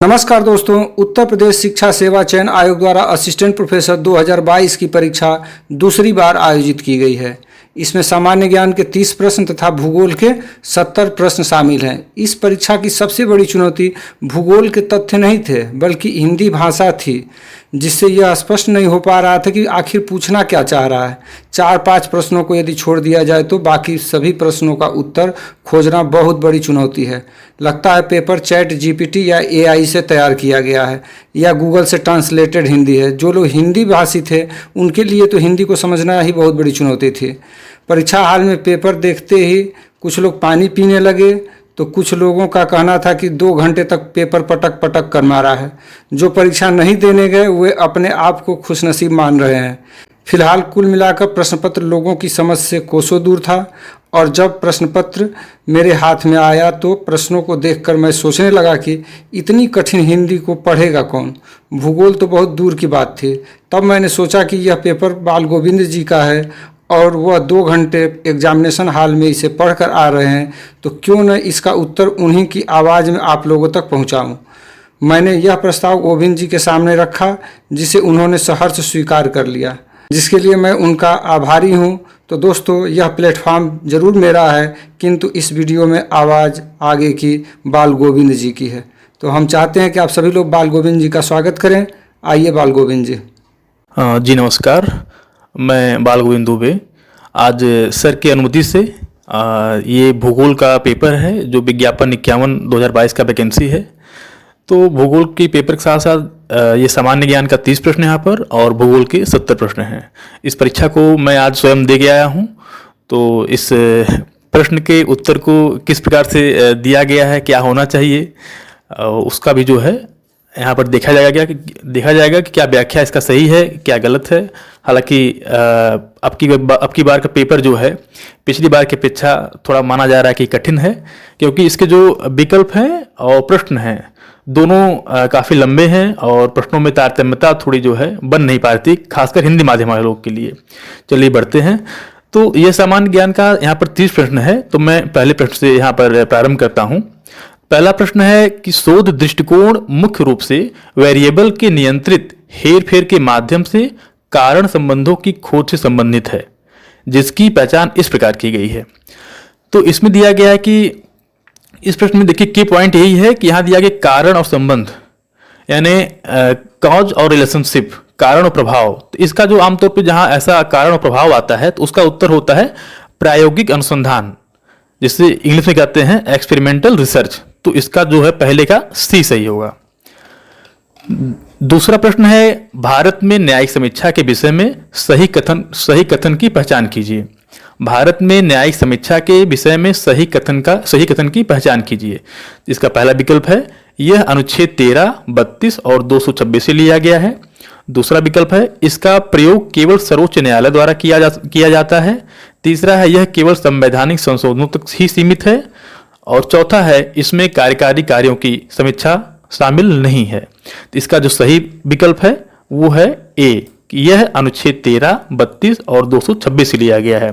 नमस्कार दोस्तों, उत्तर प्रदेश शिक्षा सेवा चयन आयोग द्वारा असिस्टेंट प्रोफेसर 2022 की परीक्षा दूसरी बार आयोजित की गई है। इसमें सामान्य ज्ञान के 30 प्रश्न तथा भूगोल के 70 प्रश्न शामिल हैं। इस परीक्षा की सबसे बड़ी चुनौती भूगोल के तथ्य नहीं थे, बल्कि हिंदी भाषा थी, जिससे यह स्पष्ट नहीं हो पा रहा था कि आखिर पूछना क्या चाह रहा है। 4-5 प्रश्नों को यदि छोड़ दिया जाए तो बाकी सभी प्रश्नों का उत्तर खोजना बहुत बड़ी चुनौती है। लगता है पेपर चैट जीपीटी या एआई से तैयार किया गया है या गूगल से ट्रांसलेटेड हिंदी है। जो लोग हिंदी भाषी थे उनके लिए तो हिंदी को समझना ही बहुत बड़ी चुनौती थी। परीक्षा हाल में पेपर देखते ही कुछ लोग पानी पीने लगे, तो कुछ लोगों का कहना था कि 2 घंटे तक पेपर पटक पटक कर मारा है। जो परीक्षा नहीं देने गए वे अपने आप को खुशनसीब मान रहे हैं। फिलहाल कुल मिलाकर प्रश्नपत्र लोगों की समझ से कोसों दूर था, और जब प्रश्नपत्र मेरे हाथ में आया तो प्रश्नों को देखकर मैं सोचने लगा कि इतनी कठिन हिंदी को पढ़ेगा कौन। भूगोल तो बहुत दूर की बात थी। तब मैंने सोचा कि यह पेपर बाल गोविंद जी का है और वह 2 घंटे एग्जामिनेशन हॉल में इसे पढ़कर आ रहे हैं, तो क्यों न इसका उत्तर उन्हीं की आवाज़ में आप लोगों तक पहुंचाऊं। मैंने यह प्रस्ताव गोविंद जी के सामने रखा, जिसे उन्होंने सहर्ष स्वीकार कर लिया, जिसके लिए मैं उनका आभारी हूं। तो दोस्तों, यह प्लेटफॉर्म ज़रूर मेरा है, किंतु इस वीडियो में आवाज़ आगे की बाल गोविंद जी की है। तो हम चाहते हैं कि आप सभी लोग बाल गोविंद जी का स्वागत करें। आइए बाल गोविंद जी। जी नमस्कार, मैं बाल गोविंद दुबे। आज सर की अनुमति से ये भूगोल का पेपर है, जो विज्ञापन 51 2022 का वैकेंसी है। तो भूगोल के पेपर के साथ साथ ये सामान्य ज्ञान का 30 प्रश्न यहाँ पर और भूगोल के 70 प्रश्न हैं। इस परीक्षा को मैं आज स्वयं दे के आया हूँ। तो इस प्रश्न के उत्तर को किस प्रकार से दिया गया है, क्या होना चाहिए, उसका भी जो है यहाँ पर देखा जाएगा कि क्या व्याख्या इसका सही है, क्या गलत है। हालांकि अब की बार का पेपर जो है पिछली बार की अपेक्षा थोड़ा माना जा रहा है कि कठिन है, क्योंकि इसके जो विकल्प हैं और प्रश्न हैं दोनों काफ़ी लंबे हैं और प्रश्नों में तारतम्यता थोड़ी जो है बन नहीं पाती, खासकर हिंदी माध्यम वाले लोग के लिए। चलिए बढ़ते हैं। तो यह सामान्य ज्ञान का यहाँ पर 30 प्रश्न है। तो मैं पहले प्रश्न से यहाँ पर प्रारंभ करता हूँ। पहला प्रश्न है कि शोध दृष्टिकोण मुख्य रूप से वेरिएबल के नियंत्रित हेरफेर के माध्यम से कारण संबंधों की खोज से संबंधित है, जिसकी पहचान इस प्रकार की गई है। तो इसमें दिया गया है कि इस प्रश्न में देखिए की पॉइंट यही है कि यहाँ दिया गया कारण और संबंध, यानी कॉज और रिलेशनशिप, कारण और प्रभाव। तो इसका जो आमतौर पर जहाँ ऐसा कारण और प्रभाव आता है तो उसका उत्तर होता है प्रायोगिक अनुसंधान, जिसे इंग्लिश में कहते हैं एक्सपेरिमेंटल रिसर्च। तो इसका जो है पहले का सी सही होगा। दूसरा प्रश्न है भारत में न्यायिक समीक्षा के विषय में सही कथन की पहचान कीजिए। भारत में न्यायिक समीक्षा के विषय में सही कथन की पहचान कीजिए। इसका पहला विकल्प है यह अनुच्छेद 13, 32 और 226 से लिया गया है। दूसरा विकल्प है इसका प्रयोग केवल सर्वोच्च न्यायालय द्वारा किया जाता है। तीसरा है यह केवल संवैधानिक संशोधनों तक ही सीमित है। और चौथा है इसमें कार्यकारी कार्यों की समीक्षा शामिल नहीं है। तो इसका जो सही विकल्प है वो है ए, कि यह अनुच्छेद 13, 32 और 226 से लिया गया है।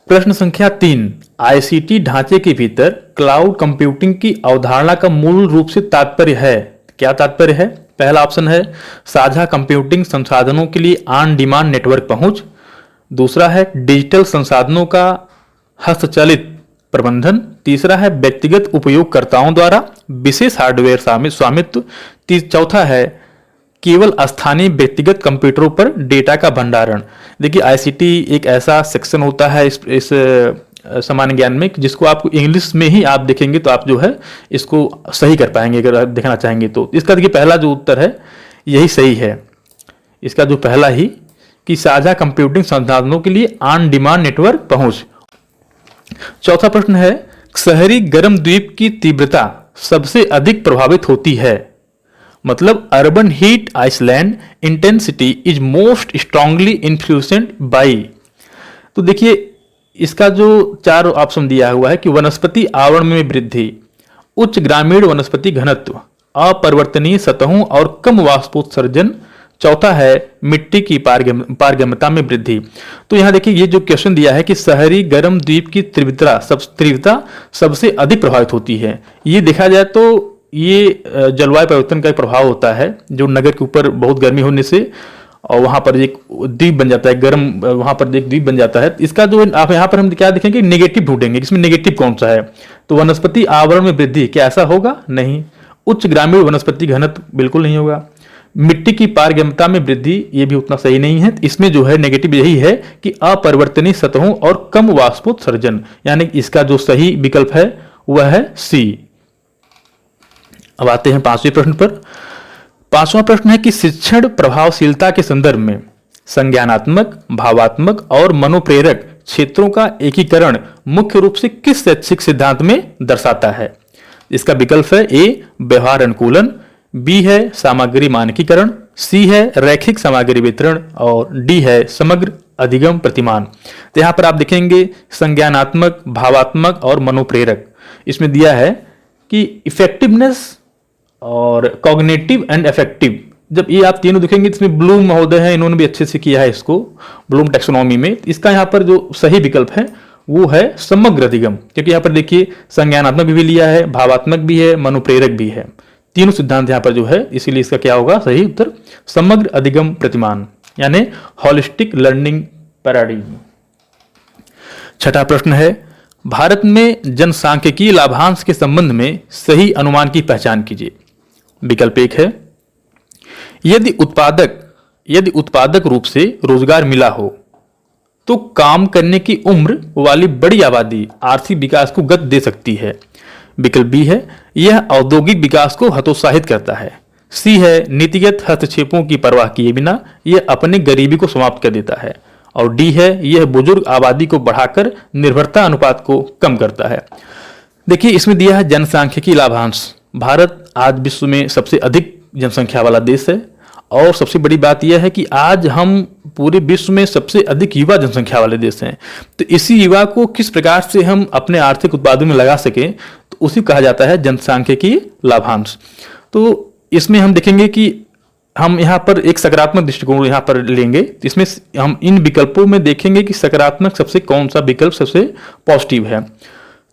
प्रश्न संख्या 3, आईसीटी ढांचे के भीतर क्लाउड कंप्यूटिंग की अवधारणा का मूल रूप से तात्पर्य है। क्या तात्पर्य है? पहला ऑप्शन है साझा कंप्यूटिंग संसाधनों के लिए ऑन डिमांड नेटवर्क पहुंच। दूसरा है डिजिटल संसाधनों का हस्तचलित प्रबंधन। तीसरा है व्यक्तिगत उपयोगकर्ताओं द्वारा विशेष हार्डवेयर स्वामित्व। चौथा है केवल स्थानीय व्यक्तिगत कंप्यूटरों पर डेटा का भंडारण। देखिए आईसीटी एक ऐसा सेक्शन होता है इस सामान्य ज्ञान में, जिसको आपको इंग्लिश में ही आप देखेंगे तो आप जो है इसको सही कर पाएंगे अगर आप देखना चाहेंगे तो। इसका देखिए पहला जो उत्तर है यही सही है। इसका जो पहला ही कि साझा कंप्यूटिंग संसाधनों के लिए ऑन डिमांड नेटवर्क पहुंच। चौथा प्रश्न है शहरी गर्म द्वीप की तीव्रता सबसे अधिक प्रभावित होती है। मतलब urban heat island intensity is most strongly influenced by. तो देखिए इसका जो 4 ऑप्शन दिया हुआ है कि वनस्पति आवरण में वृद्धि, उच्च ग्रामीण वनस्पति घनत्व, अपरिवर्तनीय सतहों और कम वाष्पोत्सर्जन। चौथा है मिट्टी की पारगम्यता में वृद्धि। तो यहाँ देखिए ये जो क्वेश्चन दिया है कि शहरी गर्म द्वीप की तीव्रता सबसे अधिक प्रभावित होती है। ये देखा जाए तो ये जलवायु परिवर्तन का एक प्रभाव होता है, जो नगर के ऊपर बहुत गर्मी होने से और वहाँ पर एक द्वीप बन जाता है, गर्म वहाँ पर एक द्वीप बन जाता है। इसका जो आप यहाँ पर हम क्या देखेंगे, नेगेटिव ढूंढेंगे, इसमें नेगेटिव कौन सा है। तो वनस्पति आवरण में वृद्धि, क्या ऐसा होगा? नहीं। उच्च ग्रामीण वनस्पति घनत्व, बिल्कुल नहीं होगा। मिट्टी की पारगम्यता में वृद्धि, ये भी उतना सही नहीं है। इसमें जो है नेगेटिव यही है कि अपरिवर्तनीय सतहों और कम वाष्पोत्सर्जन, यानी इसका जो सही विकल्प है वह है सी। अब आते हैं 5वें प्रश्न पर। 5वां प्रश्न है कि शिक्षण प्रभावशीलता के संदर्भ में संज्ञानात्मक, भावात्मक और मनोप्रेरक क्षेत्रों का एकीकरण मुख्य रूप से किस शैक्षिक सिद्धांत में दर्शाता है? इसका विकल्प है ए व्यवहार अनुकूलन, बी है सामग्री मानकीकरण, सी है रैखिक सामग्री वितरण और डी है समग्र अधिगम प्रतिमान। तो यहाँ पर आप देखेंगे संज्ञानात्मक, भावात्मक और मनोप्रेरक, इसमें दिया है कि इफेक्टिवनेस और कॉग्निटिव एंड इफेक्टिव। जब ये आप तीनों देखेंगे, इसमें ब्लूम महोदय हैं, इन्होंने भी अच्छे से किया है इसको ब्लूम टैक्सोनॉमी में। इसका यहाँ पर जो सही विकल्प है वो है समग्र अधिगम, क्योंकि यहाँ पर देखिए संज्ञानात्मक भी लिया है, भावात्मक भी है, मनोप्रेरक भी है, तीनों सिद्धांत यहाँ पर जो है, इसीलिए इसका क्या होगा सही उत्तर समग्र अधिगम प्रतिमान, यानी होलिस्टिक लर्निंग पैराडिग्म। 6वां प्रश्न है भारत में जनसांख्यिकीय लाभांश के संबंध में सही अनुमान की पहचान कीजिए। विकल्प 1 है यदि उत्पादक रूप से रोजगार मिला हो तो काम करने की उम्र वाली बड़ी आबादी आर्थिक विकास को गति दे सकती है। विकल्प बी है यह औद्योगिक विकास को हतोत्साहित करता है। सी है नीतिगत हस्तक्षेपों की परवाह किए बिना यह अपने गरीबी को समाप्त कर देता है और डी है यह बुजुर्ग आबादी को बढ़ाकर निर्भरता अनुपात को कम करता है। देखिए इसमें दिया है जनसांख्यिकी लाभांश। भारत आज विश्व में सबसे अधिक जनसंख्या वाला देश है और सबसे बड़ी बात यह है कि आज हम पूरे विश्व में सबसे अधिक युवा जनसंख्या वाले देश हैं। तो इसी युवा को किस प्रकार से हम अपने आर्थिक उत्पादन में लगा सकें, तो उसी कहा जाता है जनसांख्यिकी लाभांश। तो इसमें हम देखेंगे कि हम यहाँ पर एक सकारात्मक दृष्टिकोण यहाँ पर लेंगे, इसमें हम इन विकल्पों में देखेंगे कि सकारात्मक सबसे कौन सा विकल्प सबसे पॉजिटिव है।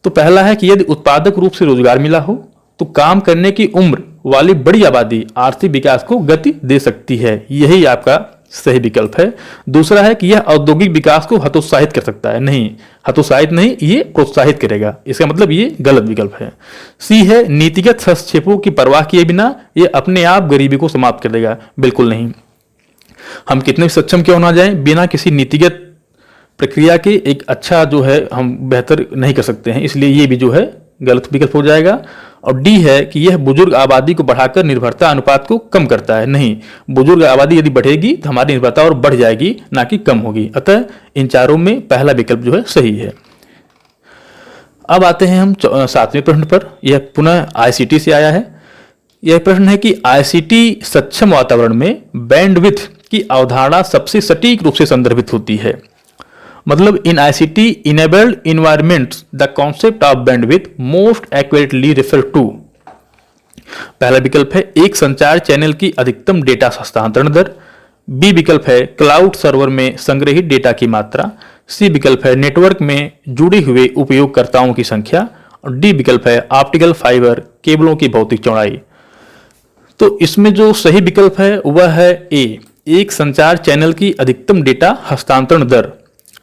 तो पहला है कि यदि उत्पादक रूप से रोजगार मिला हो तो काम करने की उम्र वाली बड़ी आबादी आर्थिक विकास को गति दे सकती है, यही आपका सही विकल्प है। दूसरा है कि यह औद्योगिक विकास को हतोत्साहित कर सकता है, नहीं हतोत्साहित नहीं, ये प्रोत्साहित करेगा, इसका मतलब ये गलत विकल्प है। सी है नीतिगत हस्तक्षेपों की परवाह किए बिना ये अपने आप गरीबी को समाप्त कर देगा, बिल्कुल नहीं। हम कितने भी सक्षम क्यों ना जाएं, बिना किसी नीतिगत प्रक्रिया के एक अच्छा जो है हम बेहतर नहीं कर सकते हैं, इसलिए ये भी जो है गलत विकल्प हो जाएगा। और डी है कि यह बुजुर्ग आबादी को बढ़ाकर निर्भरता अनुपात को कम करता है, नहीं बुजुर्ग आबादी यदि बढ़ेगी तो हमारी निर्भरता और बढ़ जाएगी ना कि कम होगी। अतः इन चारों में पहला विकल्प जो है सही है। अब आते हैं हम 7वें प्रश्न पर। यह पुनः आईसीटी से आया है। यह प्रश्न है कि आईसीटी सक्षम वातावरण में बैंडविड्थ की अवधारणा सबसे सटीक रूप से संदर्भित होती है। मतलब इन ICT enabled environments the concept of bandwidth most accurately refer to। पहला विकल्प है एक संचार चैनल की अधिकतम डेटा हस्तांतरण दर, बी विकल्प है क्लाउड सर्वर में संग्रहित डेटा की मात्रा, सी विकल्प है नेटवर्क में जुड़े हुए उपयोगकर्ताओं की संख्या और डी विकल्प है ऑप्टिकल फाइबर केबलों की भौतिक चौड़ाई। तो इसमें जो सही विकल्प है वह है ए एक संचार चैनल की अधिकतम डेटा हस्तांतरण दर,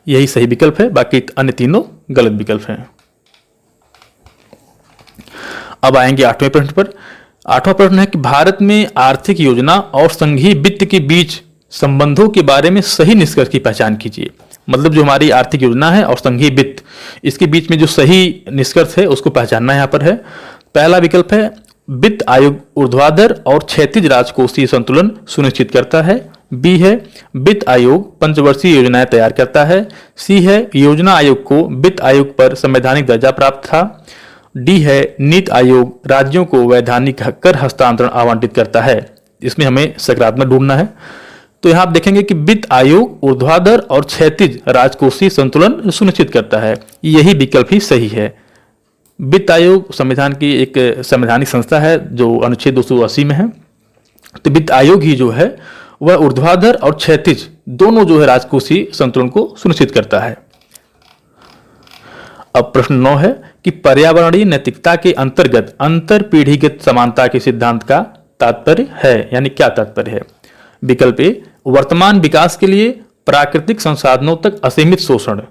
यही सही विकल्प है, बाकी अन्य तीनों गलत विकल्प हैं। अब आएंगे 8वें प्रश्न पर। 8वां प्रश्न है कि भारत में आर्थिक योजना और संघीय वित्त के बीच संबंधों के बारे में सही निष्कर्ष की पहचान कीजिए। मतलब जो हमारी आर्थिक योजना है और संघीय वित्त, इसके बीच में जो सही निष्कर्ष है उसको पहचानना यहाँ पर है। पहला विकल्प है वित्त आयोग ऊर्ध्वाधर और क्षैतिज राजकोषीय संतुलन सुनिश्चित करता है, बी है वित्त आयोग पंचवर्षीय योजनाएं तैयार करता है, सी है योजना आयोग को वित्त आयोग पर संवैधानिक दर्जा प्राप्त था, डी है नीति आयोग राज्यों को वैधानिक कर हस्तांतरण आवंटित करता है। इसमें हमें सकारात्मक ढूंढना है। तो यहाँ आप देखेंगे कि वित्त आयोग ऊर्ध्वाधर और क्षैतिज राजकोषीय संतुलन सुनिश्चित करता है, यही विकल्प ही सही है। वित्त आयोग संविधान की एक संवैधानिक संस्था है जो अनुच्छेद 280 में है। तो वित्त आयोग ही जो है वह ऊर्ध्वाधर और क्षैतिज दोनों जो है राजकोषीय संतुलन को सुनिश्चित करता है। अब प्रश्न 9 है कि पर्यावरणीय नैतिकता के अंतर्गत अंतर पीढ़ीगत समानता के सिद्धांत का तात्पर्य है। यानी क्या तात्पर्य है? विकल्प ए, वर्तमान विकास के लिए प्राकृतिक संसाधनों तक असीमित शोषण।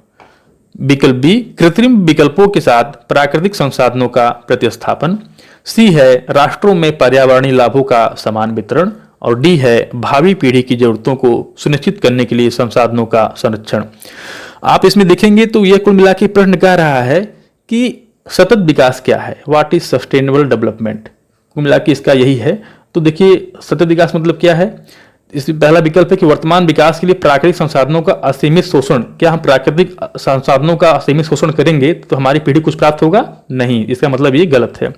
विकल्प बी, कृत्रिम विकल्पों के साथ प्राकृतिक संसाधनों का प्रतिस्थापन। सी है, राष्ट्रों में पर्यावरणीय लाभों का समान वितरण। और डी है, भावी पीढ़ी की जरूरतों को सुनिश्चित करने के लिए संसाधनों का संरक्षण। आप इसमें देखेंगे तो यह कुल मिला के प्रश्न कह रहा है कि सतत विकास क्या है, व्हाट इज सस्टेनेबल डेवलपमेंट। कुल मिला के इसका यही है। तो देखिए सतत विकास मतलब क्या है। इस पहला विकल्प है कि वर्तमान विकास के लिए प्राकृतिक संसाधनों का असीमित शोषण। क्या हम प्राकृतिक संसाधनों का असीमित शोषण करेंगे तो हमारी पीढ़ी कुछ प्राप्त होगा? नहीं, इसका मतलब ये गलत है।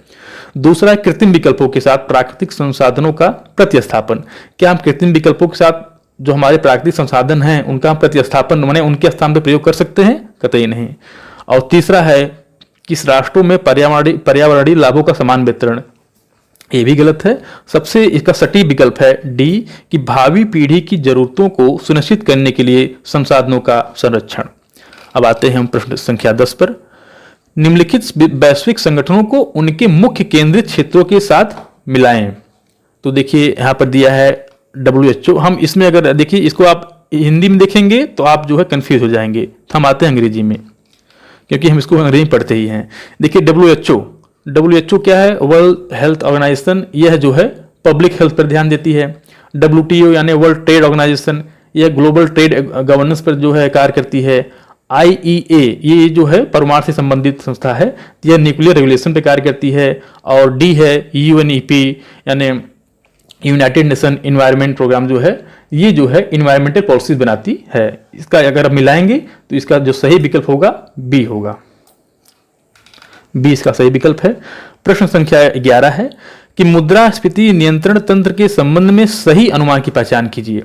दूसरा है कृत्रिम विकल्पों के साथ प्राकृतिक संसाधनों का प्रतिस्थापन। क्या हम कृत्रिम विकल्पों के साथ जो हमारे प्राकृतिक संसाधन हैं उनका प्रतिस्थापन माने उनके स्थान पर प्रयोग कर सकते हैं? कतई नहीं। और तीसरा है कि इस राष्ट्रों में पर्यावरणीय लाभों का समान वितरण। ये भी गलत है। सबसे इसका सटीक विकल्प है डी कि भावी पीढ़ी की जरूरतों को सुनिश्चित करने के लिए संसाधनों का संरक्षण। अब आते हैं हम प्रश्न संख्या 10 पर। निम्नलिखित वैश्विक संगठनों को उनके मुख्य केंद्रित क्षेत्रों के साथ मिलाएं। तो देखिए यहाँ पर दिया है WHO। हम इसमें अगर देखिए इसको आप हिंदी में देखेंगे तो आप जो है कंफ्यूज हो जाएंगे। तो हम आते हैं अंग्रेजी में, क्योंकि हम इसको अंग्रेजी में पढ़ते ही हैं। देखिए WHO क्या है? World health organisation. यह जो है पब्लिक हेल्थ पर ध्यान देती है। WTO यानी वर्ल्ड ट्रेड ऑर्गेनाइजेशन, यह ग्लोबल ट्रेड गवर्नेंस पर जो है कार्य करती है। IEA ये जो है परमाणु से संबंधित संस्था है, यह न्यूक्लियर रेगुलेशन पर कार्य करती है। और डी है UNEP यानी यूनाइटेड नेशन इन्वायरमेंट प्रोग्राम जो है, ये जो है इन्वायरमेंटल पॉलिसीज बनाती है। इसका अगर आप मिलाएंगे तो इसका जो सही विकल्प होगा बी होगा। बी इसका सही विकल्प है। प्रश्न संख्या 11 है कि मुद्रास्फीति नियंत्रण तंत्र के संबंध में सही अनुमान की पहचान कीजिए।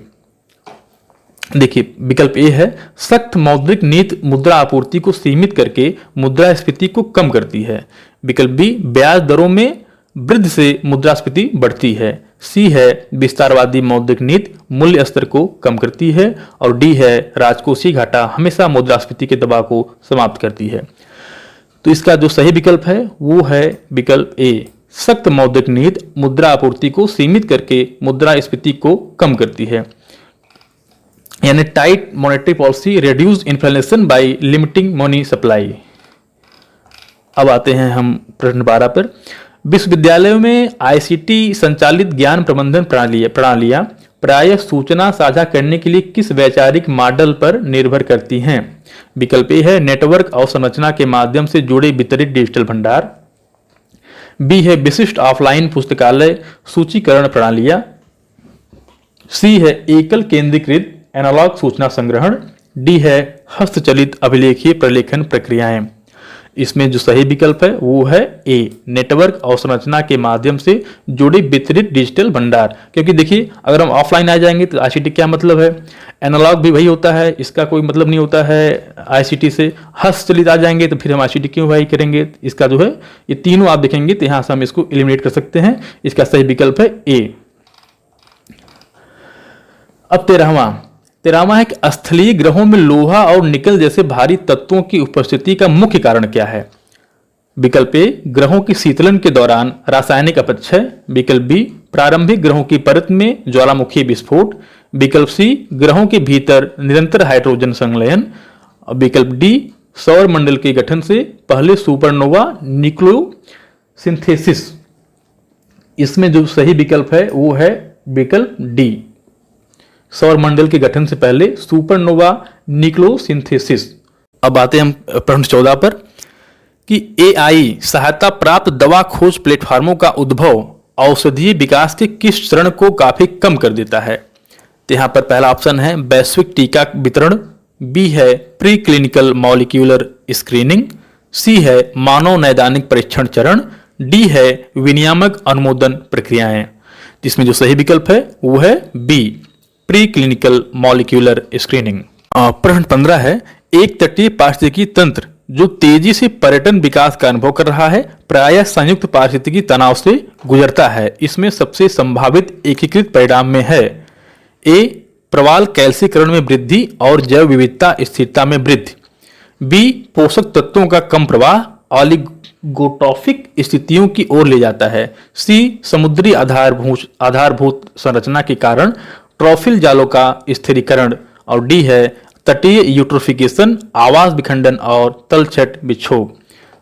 देखिए विकल्प ए है, सख्त मौद्रिक नीति मुद्रा आपूर्ति को सीमित करके मुद्रास्फीति को कम करती है। विकल्प बी, ब्याज दरों में वृद्धि से मुद्रास्फीति बढ़ती है। सी है, विस्तारवादी मौद्रिक नीति मूल्य स्तर को कम करती है। और डी है, राजकोषीय घाटा हमेशा मुद्रास्फीति के दबाव को समाप्त करती है। तो इसका जो सही विकल्प है वो है विकल्प ए, सख्त मौद्रिक नीति मुद्रा आपूर्ति को सीमित करके मुद्रास्फीति को कम करती है। यानी tight monetary policy reduce inflation by limiting money supply. अब आते हैं हम प्रश्न 12 पर। विश्वविद्यालयों में ICT संचालित ज्ञान प्रबंधन प्रणालियां प्रायः सूचना साझा करने के लिए किस वैचारिक मॉडल पर निर्भर करती हैं? विकल्प ए है, नेटवर्क अवसंरचना के माध्यम से जुड़े वितरित डिजिटल भंडार। बी है, विशिष्ट ऑफलाइन पुस्तकालय सूचीकरण प्रणालियां। सी है, एकल केंद्रीकृत एनालॉग सूचना संग्रहण। डी है, हस्तचलित अभिलेखीय प्रलेखन प्रक्रियाएं। इसमें जो सही विकल्प है वो है ए, नेटवर्क अवसंरचना के माध्यम से जुड़े वितरित डिजिटल भंडार। क्योंकि देखिए अगर हम ऑफलाइन आ जाएंगे तो ICT क्या मतलब है, एनालॉग भी वही होता है, इसका कोई मतलब नहीं होता है ICT से। हस्तचलित आ जाएंगे तो फिर हम ICT क्यों वही करेंगे। इसका जो है ये तीनों आप देखेंगे तो यहां से हम इसको एलिमिनेट कर सकते हैं। इसका सही विकल्प है ए। अब 13वां है कि स्थलीय ग्रहों में लोहा और निकल जैसे भारी तत्वों की उपस्थिति का मुख्य कारण क्या है? विकल्प ए, ग्रहों की शीतलन के दौरान रासायनिक अपक्षय। विकल्प बी, प्रारंभिक ग्रहों की परत में ज्वालामुखी विस्फोट। विकल्प सी, ग्रहों के भीतर निरंतर हाइड्रोजन संलयन। विकल्प डी, सौर मंडल के गठन से पहले सुपरनोवा न्यूक्लियोसिंथेसिस। इसमें जो सही विकल्प है वो है विकल्प डी, सौर मंडल के गठन से पहले सुपरनोवा न्यूक्लियोसिंथेसिस। अब आते हैं हम प्रश्न 14 पर कि AI सहायता प्राप्त दवा खोज प्लेटफार्मों का उद्भव औषधीय विकास के किस चरण को काफी कम कर देता है? तो यहाँ पर पहला ऑप्शन है वैश्विक टीका वितरण। बी है प्री क्लिनिकल मॉलिक्यूलर स्क्रीनिंग। सी है मानव नैदानिक परीक्षण चरण। डी है विनियामक अनुमोदन प्रक्रियाएं। जिसमें जो सही विकल्प है वो है B, preclinical molecular screening. प्रश्न 15 है, एक तटीय पारिस्थितिकी तंत्र जो तेजी से पर्यटन विकास का अनुभव कर रहा है प्रायः संयुक्त पारिस्थितिकी तनाव से गुजरता है। इसमें सबसे संभावित एकीकृत परिणाम में है ए, प्रवाल कैल्सीकरण में वृद्धि और जैव विविधता स्थिरता में वृद्धि। बी, पोषक तत्वों का कम प्रवाह ऑलिगोट्रॉफिक स्थितियों की ओर ले जाता है। सी समुद्री आधारभूत संरचना के कारण ट्रॉफिल जालों का स्थिरीकरण। और डी है तटीय यूट्रोफिकेशन, आवास विखंडन और तलछट विक्षोभ।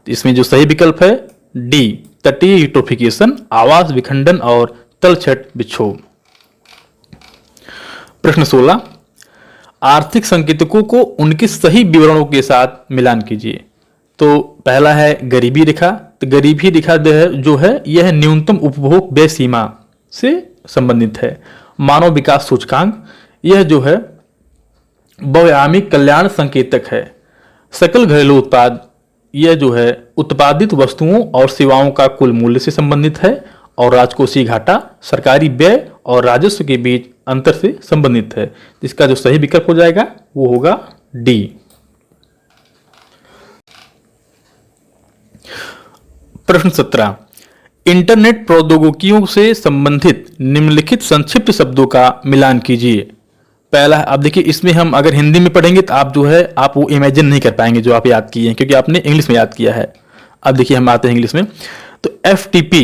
इसमें जो सही विकल्प है डी, तटीय यूट्रोफिकेशन, आवास विखंडन और तलछट विक्षोभ। प्रश्न 16, आर्थिक संकेतकों को उनके सही विवरणों के साथ मिलान कीजिए। तो पहला है गरीबी रेखा। तो गरीबी रेखा जो है यह न्यूनतम उपभोग व्यय सीमा से संबंधित है। मानव विकास सूचकांक यह जो है बहुआयामिक कल्याण संकेतक है। सकल घरेलू उत्पाद यह जो है उत्पादित वस्तुओं और सेवाओं का कुल मूल्य से संबंधित है। और राजकोषीय घाटा सरकारी व्यय और राजस्व के बीच अंतर से संबंधित है। इसका जो सही विकल्प हो जाएगा वो होगा डी। प्रश्न 17, इंटरनेट प्रौद्योगिकियों से संबंधित निम्नलिखित संक्षिप्त शब्दों का मिलान कीजिए। पहला, आप देखिए इसमें हम अगर हिंदी में पढ़ेंगे तो आप जो है आप वो इमेजिन नहीं कर पाएंगे जो आप याद किए हैं, क्योंकि आपने इंग्लिश में याद किया है। अब देखिए हम आते हैं इंग्लिश में। तो FTP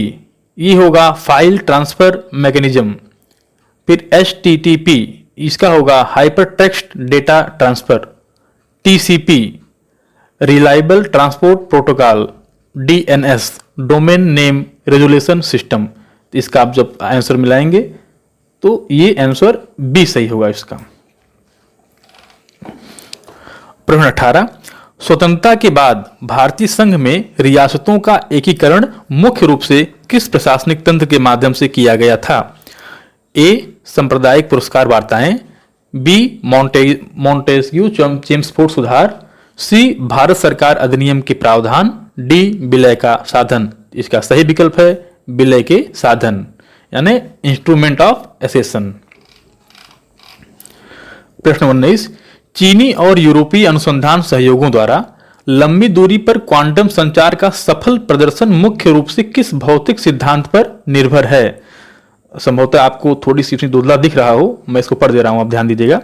ये होगा फाइल ट्रांसफर मैकेनिज्म। फिर HTTP इसका होगा hyper text data transfer. TCP reliable transport protocol. DNS domain name resolution system. इसका आप जब आंसर मिलाएंगे तो ये आंसर बी सही होगा इसका। प्रश्न 18, स्वतंत्रता के बाद भारतीय संघ में रियासतों का एकीकरण मुख्य रूप से किस प्रशासनिक तंत्र के माध्यम से किया गया था? ए सांप्रदायिक पुरस्कार वार्ताएं, बी मॉन्टेस्क्यू चेम्सफोर्ड सुधार, सी भारत सरकार अधिनियम के प्रावधान, डी विलय का साधन। इसका सही विकल्प है विलय के साधन यानी इंस्ट्रूमेंट ऑफ एसेशन। प्रश्न 19, चीनी और यूरोपीय अनुसंधान सहयोगों द्वारा लंबी दूरी पर क्वांटम संचार का सफल प्रदर्शन मुख्य रूप से किस भौतिक सिद्धांत पर निर्भर है? संभवतः आपको थोड़ी सी धुंधला दिख रहा हो, मैं इसको पढ़ दे रहा हूं, आप ध्यान दीजिएगा।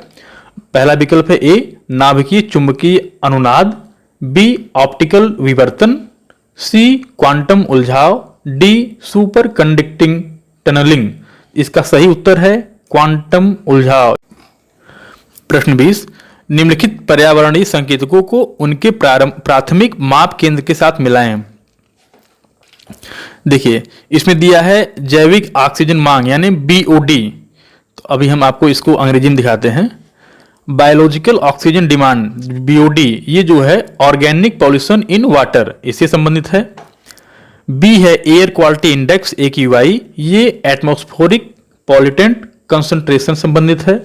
पहला विकल्प है ए नाभिकीय चुंबकीय अनुनाद, बी ऑप्टिकल विवर्तन, सी क्वांटम उलझाव, डी सुपर कंडक्टिंग टनलिंग। इसका सही उत्तर है क्वांटम उलझाव। प्रश्न 20, निम्नलिखित पर्यावरणीय संकेतकों को उनके प्राथमिक माप केंद्र के साथ मिलाएं। देखिए इसमें दिया है जैविक ऑक्सीजन मांग यानी BOD। तो अभी हम आपको इसको अंग्रेजी में दिखाते हैं। बायोलॉजिकल ऑक्सीजन डिमांड BOD ये जो है ऑर्गेनिक पॉल्यूशन इन वाटर इससे संबंधित है। बी है एयर क्वालिटी इंडेक्स AQI, ये एटमॉस्फेरिक पॉल्यूटेंट कंसंट्रेशन संबंधित है।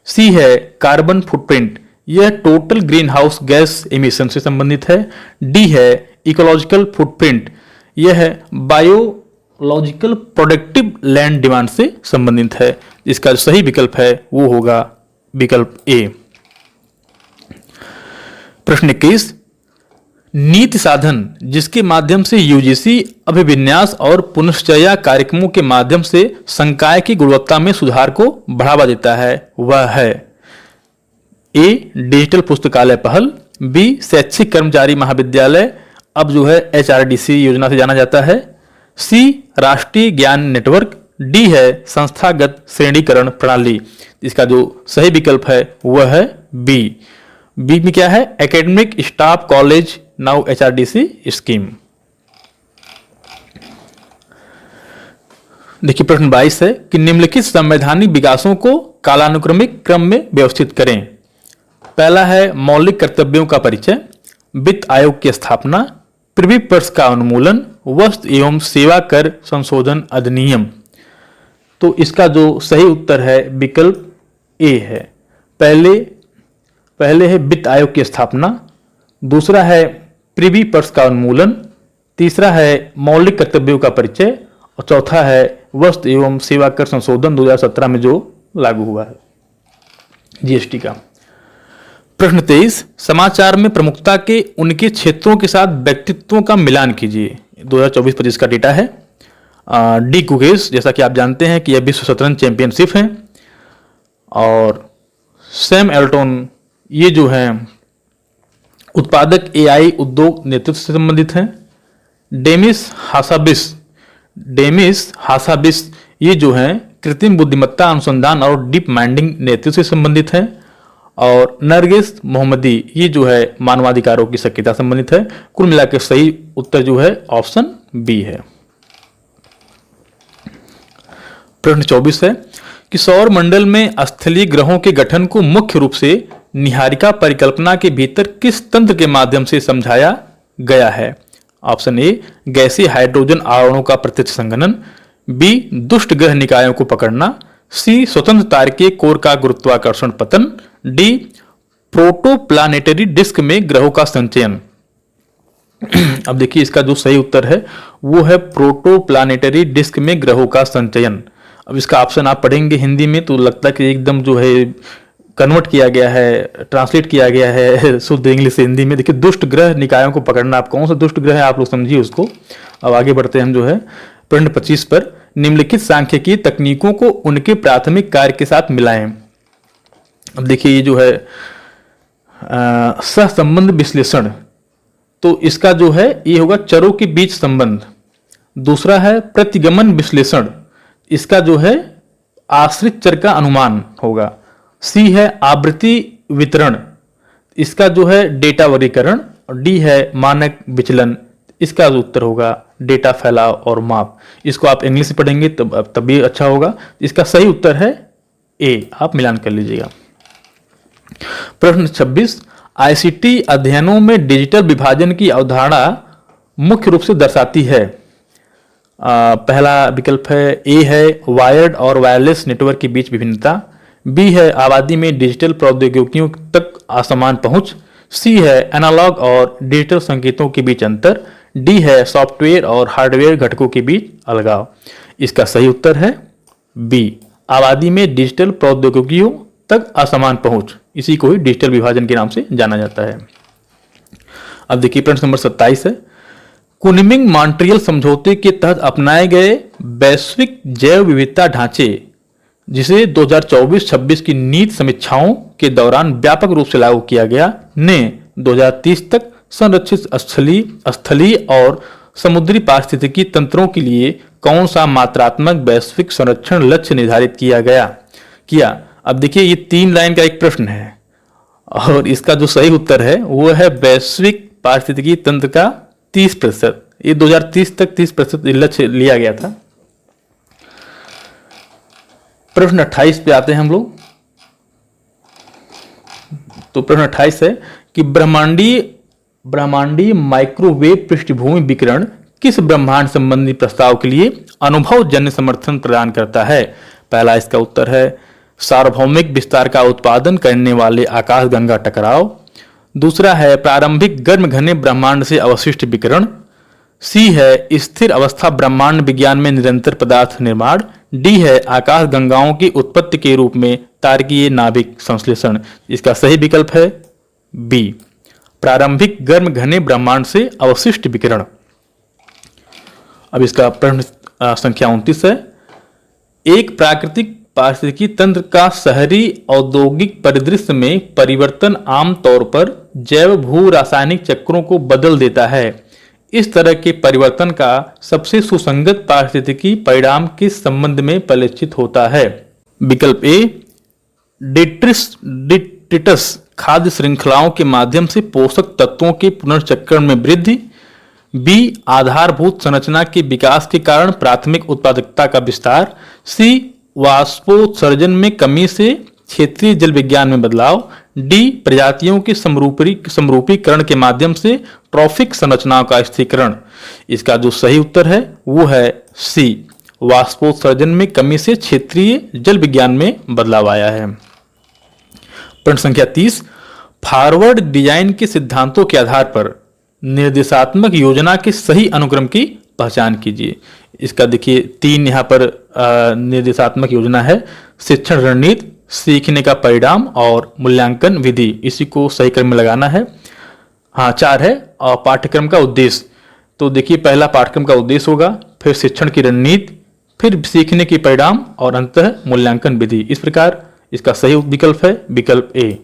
सी है कार्बन फुटप्रिंट, यह total green house gas emission से संबंधित है। डी है इकोलॉजिकल फुटप्रिंट, यह बायोलॉजिकल प्रोडक्टिव लैंड डिमांड से संबंधित है। इसका सही विकल्प है वो होगा विकल्प ए। प्रश्न 21, नीति साधन जिसके माध्यम से UGC अभिविन्यास और पुनश्चर्या कार्यक्रमों के माध्यम से संकाय की गुणवत्ता में सुधार को बढ़ावा देता है वह है ए डिजिटल पुस्तकालय पहल, बी शैक्षिक कर्मचारी महाविद्यालय अब जो है HRDC योजना से जाना जाता है, सी राष्ट्रीय ज्ञान नेटवर्क, डी है संस्थागत श्रेणीकरण प्रणाली। इसका जो सही विकल्प है वह है बी। बी में क्या है academic staff college now HRDC scheme. देखिए प्रश्न 22 है कि निम्नलिखित संवैधानिक विकासों को कालानुक्रमिक क्रम में व्यवस्थित करें। पहला है मौलिक कर्तव्यों का परिचय, वित्त आयोग की स्थापना, पृथ्वी पर्स का उन्मूलन, वस्तु एवं सेवा कर संशोधन अधिनियम। तो इसका जो सही उत्तर है विकल्प ए है। पहले है वित्त आयोग की स्थापना, दूसरा है पृथ्वी पर्स का उन्मूलन, तीसरा है मौलिक कर्तव्यों का परिचय और चौथा है वस्तु एवं सेवा कर संशोधन 2017 में जो लागू हुआ है GST का। प्रश्न 23, समाचार में प्रमुखता के उनके क्षेत्रों के साथ व्यक्तित्वों का मिलान कीजिए। 2024-25 का डेटा है। डी कुकेश, जैसा कि आप जानते हैं कि यह विश्व शतरंज चैंपियनशिप है, और सैम एल्टन ये जो है उत्पादक एआई उद्योग नेतृत्व से संबंधित हैं। डेमिस हासाबिस ये जो हैं कृत्रिम बुद्धिमत्ता अनुसंधान और डीप माइंडिंग नेतृत्व से संबंधित हैं। और नरगिस मोहम्मदी ये जो है मानवाधिकारों की सक्रियता संबंधित है। कुल मिलाकर सही उत्तर जो है ऑप्शन बी है। प्रश्न 24 है कि सौर मंडल में स्थलीय ग्रहों के गठन को मुख्य रूप से निहारिका परिकल्पना के भीतर किस तंत्र के माध्यम से समझाया गया है। ऑप्शन ए गैसीय हाइड्रोजन आवरणों का प्रत्यक्ष संघनन, बी दुष्ट ग्रह निकायों को पकड़ना, सी स्वतंत्र तारकीय कोर का गुरुत्वाकर्षण पतन, डी प्रोटोप्लानेटरी डिस्क में ग्रहों का संचयन। अब देखिए इसका जो सही उत्तर है वो है प्रोटोप्लानेटरी डिस्क में ग्रहों का संचयन। अब इसका ऑप्शन आप पढ़ेंगे हिंदी में तो लगता है कि एकदम जो है कन्वर्ट किया गया है, ट्रांसलेट किया गया है शुद्ध इंग्लिश से हिंदी में। देखिए दुष्ट ग्रह निकायों को पकड़ना, आप कौन सा दुष्ट ग्रह है आप लोग समझिए उसको। अब आगे बढ़ते हैं हम जो है प्रश्न 25 पर। निम्नलिखित सांख्यिकीय तकनीकों को उनके प्राथमिक कार्य के साथ मिलाएं। अब देखिए ये जो है सहसंबंध विश्लेषण, तो इसका जो है ये होगा चरों के बीच संबंध। दूसरा है प्रतिगमन विश्लेषण, इसका जो है आश्रित चर का अनुमान होगा। सी है आवृत्ति वितरण, इसका जो है डेटा वर्गीकरण। और डी है मानक विचलन, इसका जो उत्तर होगा डेटा फैलाव और माप। इसको आप इंग्लिश से पढ़ेंगे तब भी अच्छा होगा। इसका सही उत्तर है ए, आप मिलान कर लीजिएगा। प्रश्न 26 आईसीटी अध्ययनों में डिजिटल विभाजन की अवधारणा मुख्य रूप से दर्शाती है। पहला विकल्प है ए है वायर्ड और वायरलेस नेटवर्क के बीच विभिन्नता, बी है आबादी में डिजिटल प्रौद्योगिकियों तक असमान पहुंच, सी है एनालॉग और डिजिटल संकेतों के बीच अंतर, डी है सॉफ्टवेयर और हार्डवेयर घटकों के बीच अलगाव। इसका सही उत्तर है बी, आबादी में डिजिटल प्रौद्योगिकियों तक असमान पहुंच, इसी को ही डिजिटल विभाजन के नाम से जाना जाता है। अब देखिए प्रश्न नंबर 27 है कुनिमिंग मॉन्ट्रियल समझौते के तहत अपनाए गए वैश्विक जैव विविधता ढांचे, जिसे 2024-26 की नीति समीक्षाओं के दौरान व्यापक रूप से लागू किया गया, ने 2030 तक संरक्षित स्थलीय और समुद्री पारिस्थितिकी तंत्रों के लिए कौन सा मात्रात्मक वैश्विक संरक्षण लक्ष्य निर्धारित किया। अब देखिए ये 3 लाइन का एक प्रश्न है और इसका जो सही उत्तर है वो है वैश्विक पारिस्थितिकी तंत्र का 30%। ये 2030 तक 30% लक्ष्य लिया गया था। प्रश्न 28 पे आते हैं हम लोग। तो प्रश्न 28 है कि ब्रह्मांडीय माइक्रोवेव पृष्ठभूमि विकिरण किस ब्रह्मांड संबंधी प्रस्ताव के लिए अनुभवजन्य समर्थन प्रदान करता है। पहला इसका उत्तर है सार्वभौमिक विस्तार का उत्पादन करने वाले आकाशगंगा टकराव, दूसरा है प्रारंभिक गर्म घने ब्रह्मांड से अवशिष्ट विकिरण, सी है स्थिर अवस्था ब्रह्मांड विज्ञान में निरंतर पदार्थ निर्माण, डी है आकाश गंगाओं की उत्पत्ति के रूप में तारकीय नाभिक संश्लेषण। इसका सही विकल्प है बी, प्रारंभिक गर्म घने ब्रह्मांड से अवशिष्ट विकिरण। अब इसका प्रश्न संख्या 29 है एक प्राकृतिक पारिस्थितिकी तंत्र का शहरी औद्योगिक परिदृश्य में परिवर्तन आमतौर पर जैव भू रासायनिक चक्रों को बदल देता है। इस तरह के परिवर्तन का सबसे सुसंगत पारिस्थितिकी परिणाम किस संबंध में परिलक्षित होता है। विकल्प ए डिट्रिटस खाद्य श्रृंखलाओं के माध्यम से पोषक तत्वों के पुनर्चक्रण में वृद्धि, बी आधारभूत संरचना के विकास के कारण प्राथमिक उत्पादकता का विस्तार, सी वाष्पोत्सर्जन में कमी से क्षेत्रीय जल विज्ञान में बदलाव, डी प्रजातियों के समरूपीकरण के माध्यम से ट्रॉफिक संरचनाओं का स्थिरीकरण। इसका जो सही उत्तर है वो है सी, वाष्पोत्सर्जन में कमी से क्षेत्रीय जल विज्ञान में बदलाव आया है। प्रश्न संख्या 30 फॉरवर्ड डिजाइन के सिद्धांतों के आधार पर निर्देशात्मक योजना के सही अनुक्रम की पहचान कीजिए। इसका देखिए 3 यहाँ पर निर्देशात्मक योजना है, शिक्षण रणनीति, सीखने का परिणाम और मूल्यांकन विधि। इसी को सही क्रम में लगाना है। हाँ 4 है और पाठ्यक्रम का उद्देश्य। तो देखिए पहला पाठ्यक्रम का उद्देश्य होगा, फिर शिक्षण की रणनीति, फिर सीखने के परिणाम और अंततः मूल्यांकन विधि। इस प्रकार इसका सही विकल्प है विकल्प ए।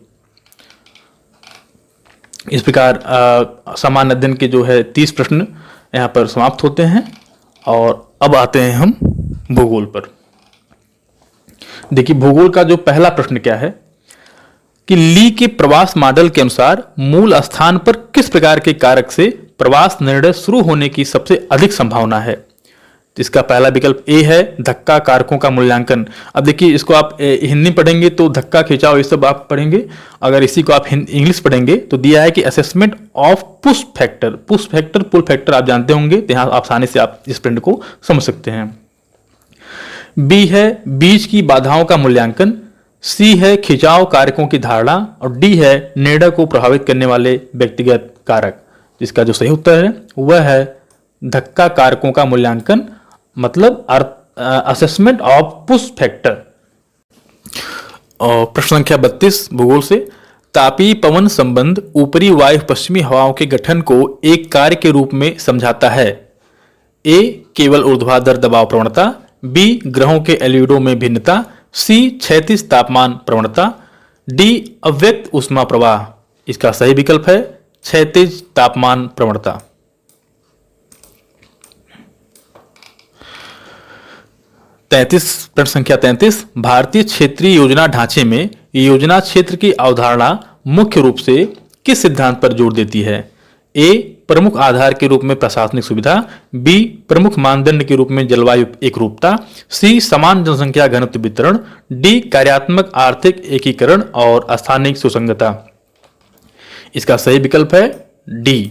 इस प्रकार सामान्य अध्ययन के जो है 30 प्रश्न यहाँ पर समाप्त होते हैं। और अब आते हैं हम भूगोल पर। देखिए भूगोल का जो पहला प्रश्न क्या है कि ली के प्रवास मॉडल के अनुसार मूल स्थान पर किस प्रकार के कारक से प्रवास निर्णय शुरू होने की सबसे अधिक संभावना है। तो इसका पहला विकल्प ए है धक्का कारकों का मूल्यांकन। अब देखिए इसको आप हिंदी पढ़ेंगे तो धक्का खिंचाव ये सब आप पढ़ेंगे, अगर इसी को आप इंग्लिश पढ़ेंगे तो दिया है कि assessment of push factor. Push factor pull factor आप जानते होंगे, तो यहाँ आसानी से आप इस प्रश्न को समझ सकते हैं। बी है बीज की बाधाओं का मूल्यांकन। सी है खिंचाव कारकों की धारणा। और डी है निर्णय को प्रभावित करने वाले व्यक्तिगत कारक। जिसका जो सही उत्तर है वह है धक्का कारकों का मूल्यांकन, मतलब असेसमेंट ऑफ पुश फैक्टर। और प्रश्न संख्या 32 भूगोल से, तापीय पवन संबंध ऊपरी वायु पश्चिमी हवाओं के गठन को एक कार्य के रूप में समझाता है। ए केवल ऊर्ध्वाधर दबाव प्रवणता। बी ग्रहों के एल्यूडो में भिन्नता। सी क्षैतिज तापमान प्रवणता। डी अव्यक्त ऊष्मा प्रवाह। इसका सही विकल्प है क्षैतिज तापमान प्रवणता। प्रश्न संख्या 33 भारतीय क्षेत्रीय योजना ढांचे में योजना क्षेत्र की अवधारणा मुख्य रूप से किस सिद्धांत पर जोर देती है। ए प्रमुख आधार के रूप में प्रशासनिक सुविधा। बी प्रमुख मानदंड के रूप में जलवायु एकरूपता। सी समान जनसंख्या घनत्व वितरण। डी कार्यात्मक आर्थिक एकीकरण और स्थानिक सुसंगता। इसका सही विकल्प है डी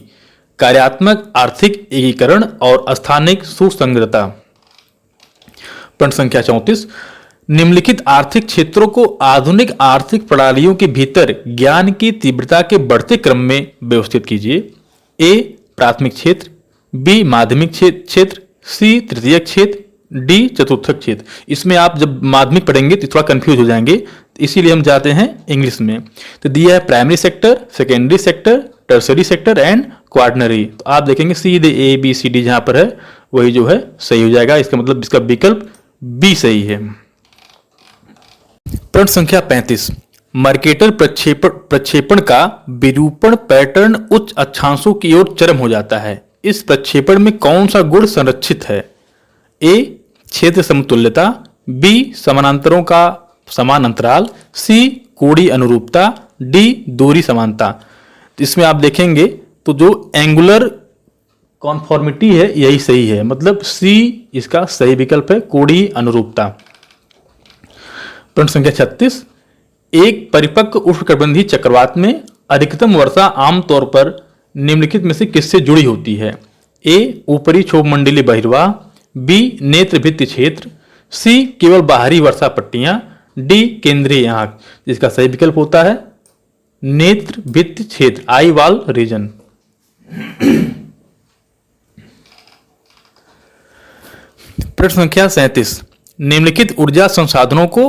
कार्यात्मक आर्थिक एकीकरण और स्थानिक सुसंगतता। प्रश्न संख्या 34 निम्नलिखित आर्थिक क्षेत्रों को आधुनिक आर्थिक प्रणालियों के भीतर ज्ञान की तीव्रता के बढ़ते क्रम में व्यवस्थित कीजिए। ए प्राथमिक क्षेत्र। बी माध्यमिक क्षेत्र। सी तृतीयक क्षेत्र। डी चतुर्थक क्षेत्र। इसमें आप जब माध्यमिक पढ़ेंगे तो थोड़ा कंफ्यूज हो जाएंगे, इसीलिए हम जाते हैं इंग्लिश में। तो दिया है primary sector, secondary sector, tertiary sector and quaternary. तो आप देखेंगे सीधे ए बी सी डी जहां पर है वही जो है सही हो जाएगा। इसका मतलब इसका विकल्प बी सही है। प्रश्न संख्या 35 मर्केटर प्रक्षेपण का विरूपण पैटर्न उच्च अक्षांशों की ओर चरम हो जाता है। इस प्रक्षेपण में कौन सा गुण संरक्षित है। ए क्षेत्र समतुल्यता। बी समानांतरों का समान अंतराल। सी कोणीय अनुरूपता। डी दूरी समानता। इसमें आप देखेंगे तो जो एंगुलर कॉन्फॉर्मिटी है यही सही है, मतलब सी इसका सही विकल्प है कोणीय अनुरूपता। प्रश्न संख्या 36 एक परिपक्व उष्णकटिबंधीय चक्रवात में अधिकतम वर्षा आमतौर पर निम्नलिखित में से किससे जुड़ी होती है। ए ऊपरी क्षोभ मंडलीय बहिर्वाह। बी नेत्र भित्ति क्षेत्र। सी केवल बाहरी वर्षा पट्टियां। डी केंद्रीय आंख। जिसका सही विकल्प होता है नेत्र भित्ति क्षेत्र, आई वॉल रीजन। प्रश्न संख्या 37 निम्नलिखित ऊर्जा संसाधनों को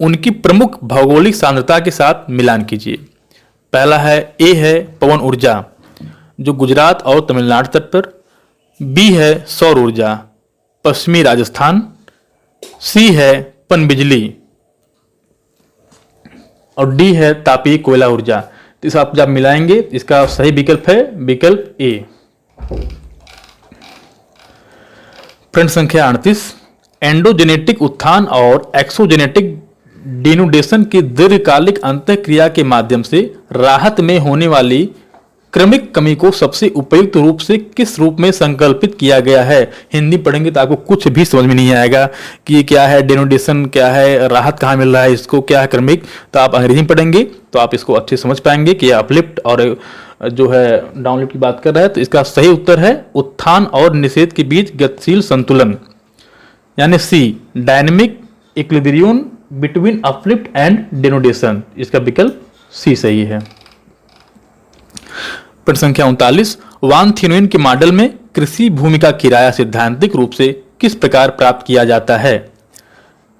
उनकी प्रमुख भौगोलिक सांद्रता के साथ मिलान कीजिए। पहला है ए है पवन ऊर्जा जो गुजरात और तमिलनाडु तट पर। बी है सौर ऊर्जा पश्चिमी राजस्थान। सी है पनबिजली और डी है तापीय कोयला ऊर्जा। तो इसे आप जब मिलाएंगे इसका सही विकल्प है विकल्प ए। प्रश्न संख्या 38 एंडोजेनेटिक उत्थान और एक्सोजेनेटिक डिनुडेशन की दीर्घकालिक अंतःक्रिया के माध्यम से राहत में होने वाली क्रमिक कमी को सबसे उपयुक्त रूप से किस रूप में संकल्पित किया गया है। हिंदी पढ़ेंगे तो आपको कुछ भी समझ में नहीं आएगा कि ये क्या है, डिनुडेशन क्या है, राहत कहाँ मिल रहा है, इसको क्या है क्रमिक। तो आप अंग्रेजी में पढ़ेंगे तो आप इसको अच्छे समझ पाएंगे कि अपलिफ्ट और जो है डाउनलिफ्ट की बात कर रहा है। तो इसका सही उत्तर है उत्थान और निषेध के बीच गतिशील संतुलन, यानी C dynamic equilibrium between uplift and denudation. इसका विकल्प सी सही है। प्रश्न संख्या 39 वान थिनुइन के मॉडल में कृषि भूमि का किराया सैद्धांतिक रूप से किस प्रकार प्राप्त किया जाता है।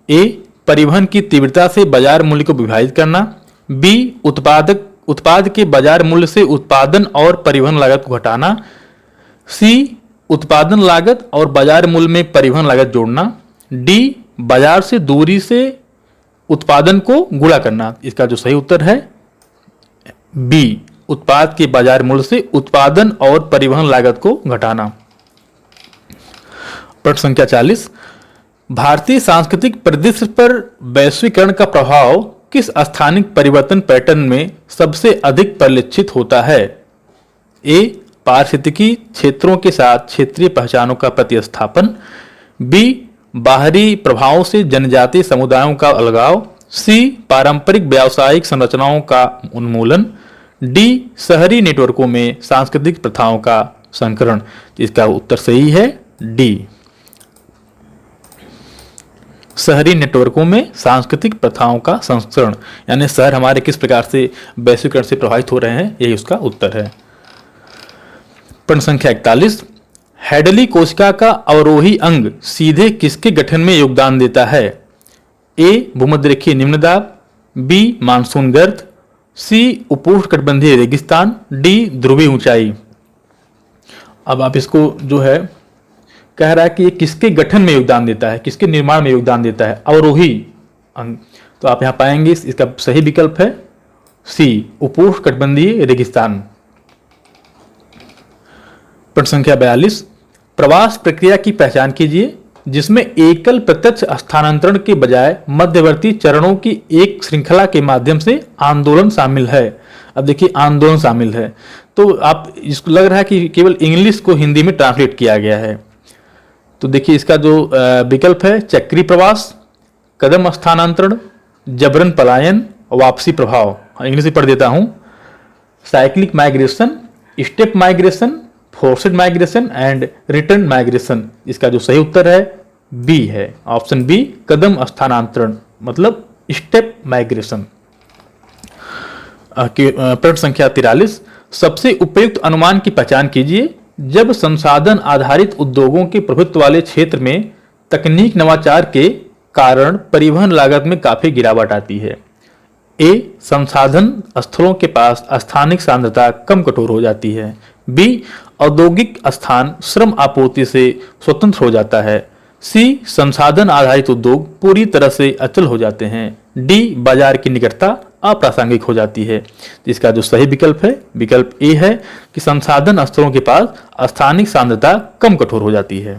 ए परिवहन की तीव्रता से बाजार मूल्य को विभाजित करना। बी उत्पाद के बाजार मूल्य से उत्पादन और परिवहन लागत को घटाना। सी उत्पादन लागत और बाजार मूल्य में परिवहन लागत जोड़ना। डी बाजार से दूरी से उत्पादन को गुणा करना। इसका जो सही उत्तर है बी उत्पाद के बाजार मूल्य से उत्पादन और परिवहन लागत को घटाना। प्रश्न संख्या 40, भारतीय सांस्कृतिक परिदृश्य पर वैश्वीकरण का प्रभाव किस स्थानिक परिवर्तन पैटर्न में सबसे अधिक परिलक्षित होता है? ए, पारिस्थितिकी क्षेत्रों के साथ क्षेत्रीय पहचानों का प्रतिस्थापन, बी, बाहरी प्रभावों से जनजातीय समुदायों का अलगाव, सी, पारंपरिक व्यावसायिक संरचनाओं का उन्मूलन, डी, शहरी नेटवर्कों में सांस्कृतिक प्रथाओं का संकरण। इसका उत्तर सही है डी, शहरी नेटवर्कों में सांस्कृतिक प्रथाओं का संस्करण, यानी शहर हमारे किस प्रकार से वैश्वीकरण से प्रभावित हो रहे हैं, यही उसका उत्तर है। प्रश्न संख्या 41, हैडली कोशिका का अवरोही अंग सीधे किसके गठन में योगदान देता है? ए, भूमध्यरेखीय निम्न दाब, बी, मानसून गर्त, सी, उपोष्णकटिबंधीय रेगिस्तान, डी, ध्रुवीय ऊंचाई। अब आप इसको जो है कह रहा है कि ये किसके गठन में योगदान देता है, किसके निर्माण में योगदान देता है? अवरोही अंग। तो आप यहां पाएंगे इसका सही विकल्प है सी, उपोष्णकटिबंधीय रेगिस्तान। प्रश्न संख्या 42, प्रवास प्रक्रिया की पहचान कीजिए जिसमें एकल प्रत्यक्ष स्थानांतरण के बजाय मध्यवर्ती चरणों की एक श्रृंखला के माध्यम से आंदोलन शामिल है। अब देखिए आंदोलन शामिल है तो आप इसको लग रहा है कि केवल इंग्लिश को हिंदी में ट्रांसलेट किया गया है। तो देखिए इसका जो विकल्प है चक्री प्रवास, कदम स्थानांतरण, जबरन पलायन, वापसी प्रभाव। इंग्लिश में पढ़ देता हूं, cyclic migration, step migration, forced migration and return migration. इसका जो सही उत्तर है बी है, ऑप्शन बी, कदम स्थानांतरण मतलब स्टेप माइग्रेशन। प्रश्न संख्या 43, सबसे उपयुक्त अनुमान की पहचान कीजिए जब संसाधन आधारित उद्योगों के प्रभुत्व वाले क्षेत्र में तकनीक नवाचार के कारण परिवहन लागत में काफी गिरावट आती है। ए, संसाधन स्थलों के पास स्थानिक सांद्रता कम कठोर हो जाती है। बी, औद्योगिक स्थान श्रम आपूर्ति से स्वतंत्र हो जाता है। सी, संसाधन आधारित उद्योग पूरी तरह से अचल हो जाते हैं। डी, बाजार की निकटता अप्रासंगिक हो जाती है। इसका जो सही विकल्प है विकल्प ए है कि संसाधन स्थलों के पास स्थानिक सांद्रता कम कठोर हो जाती है।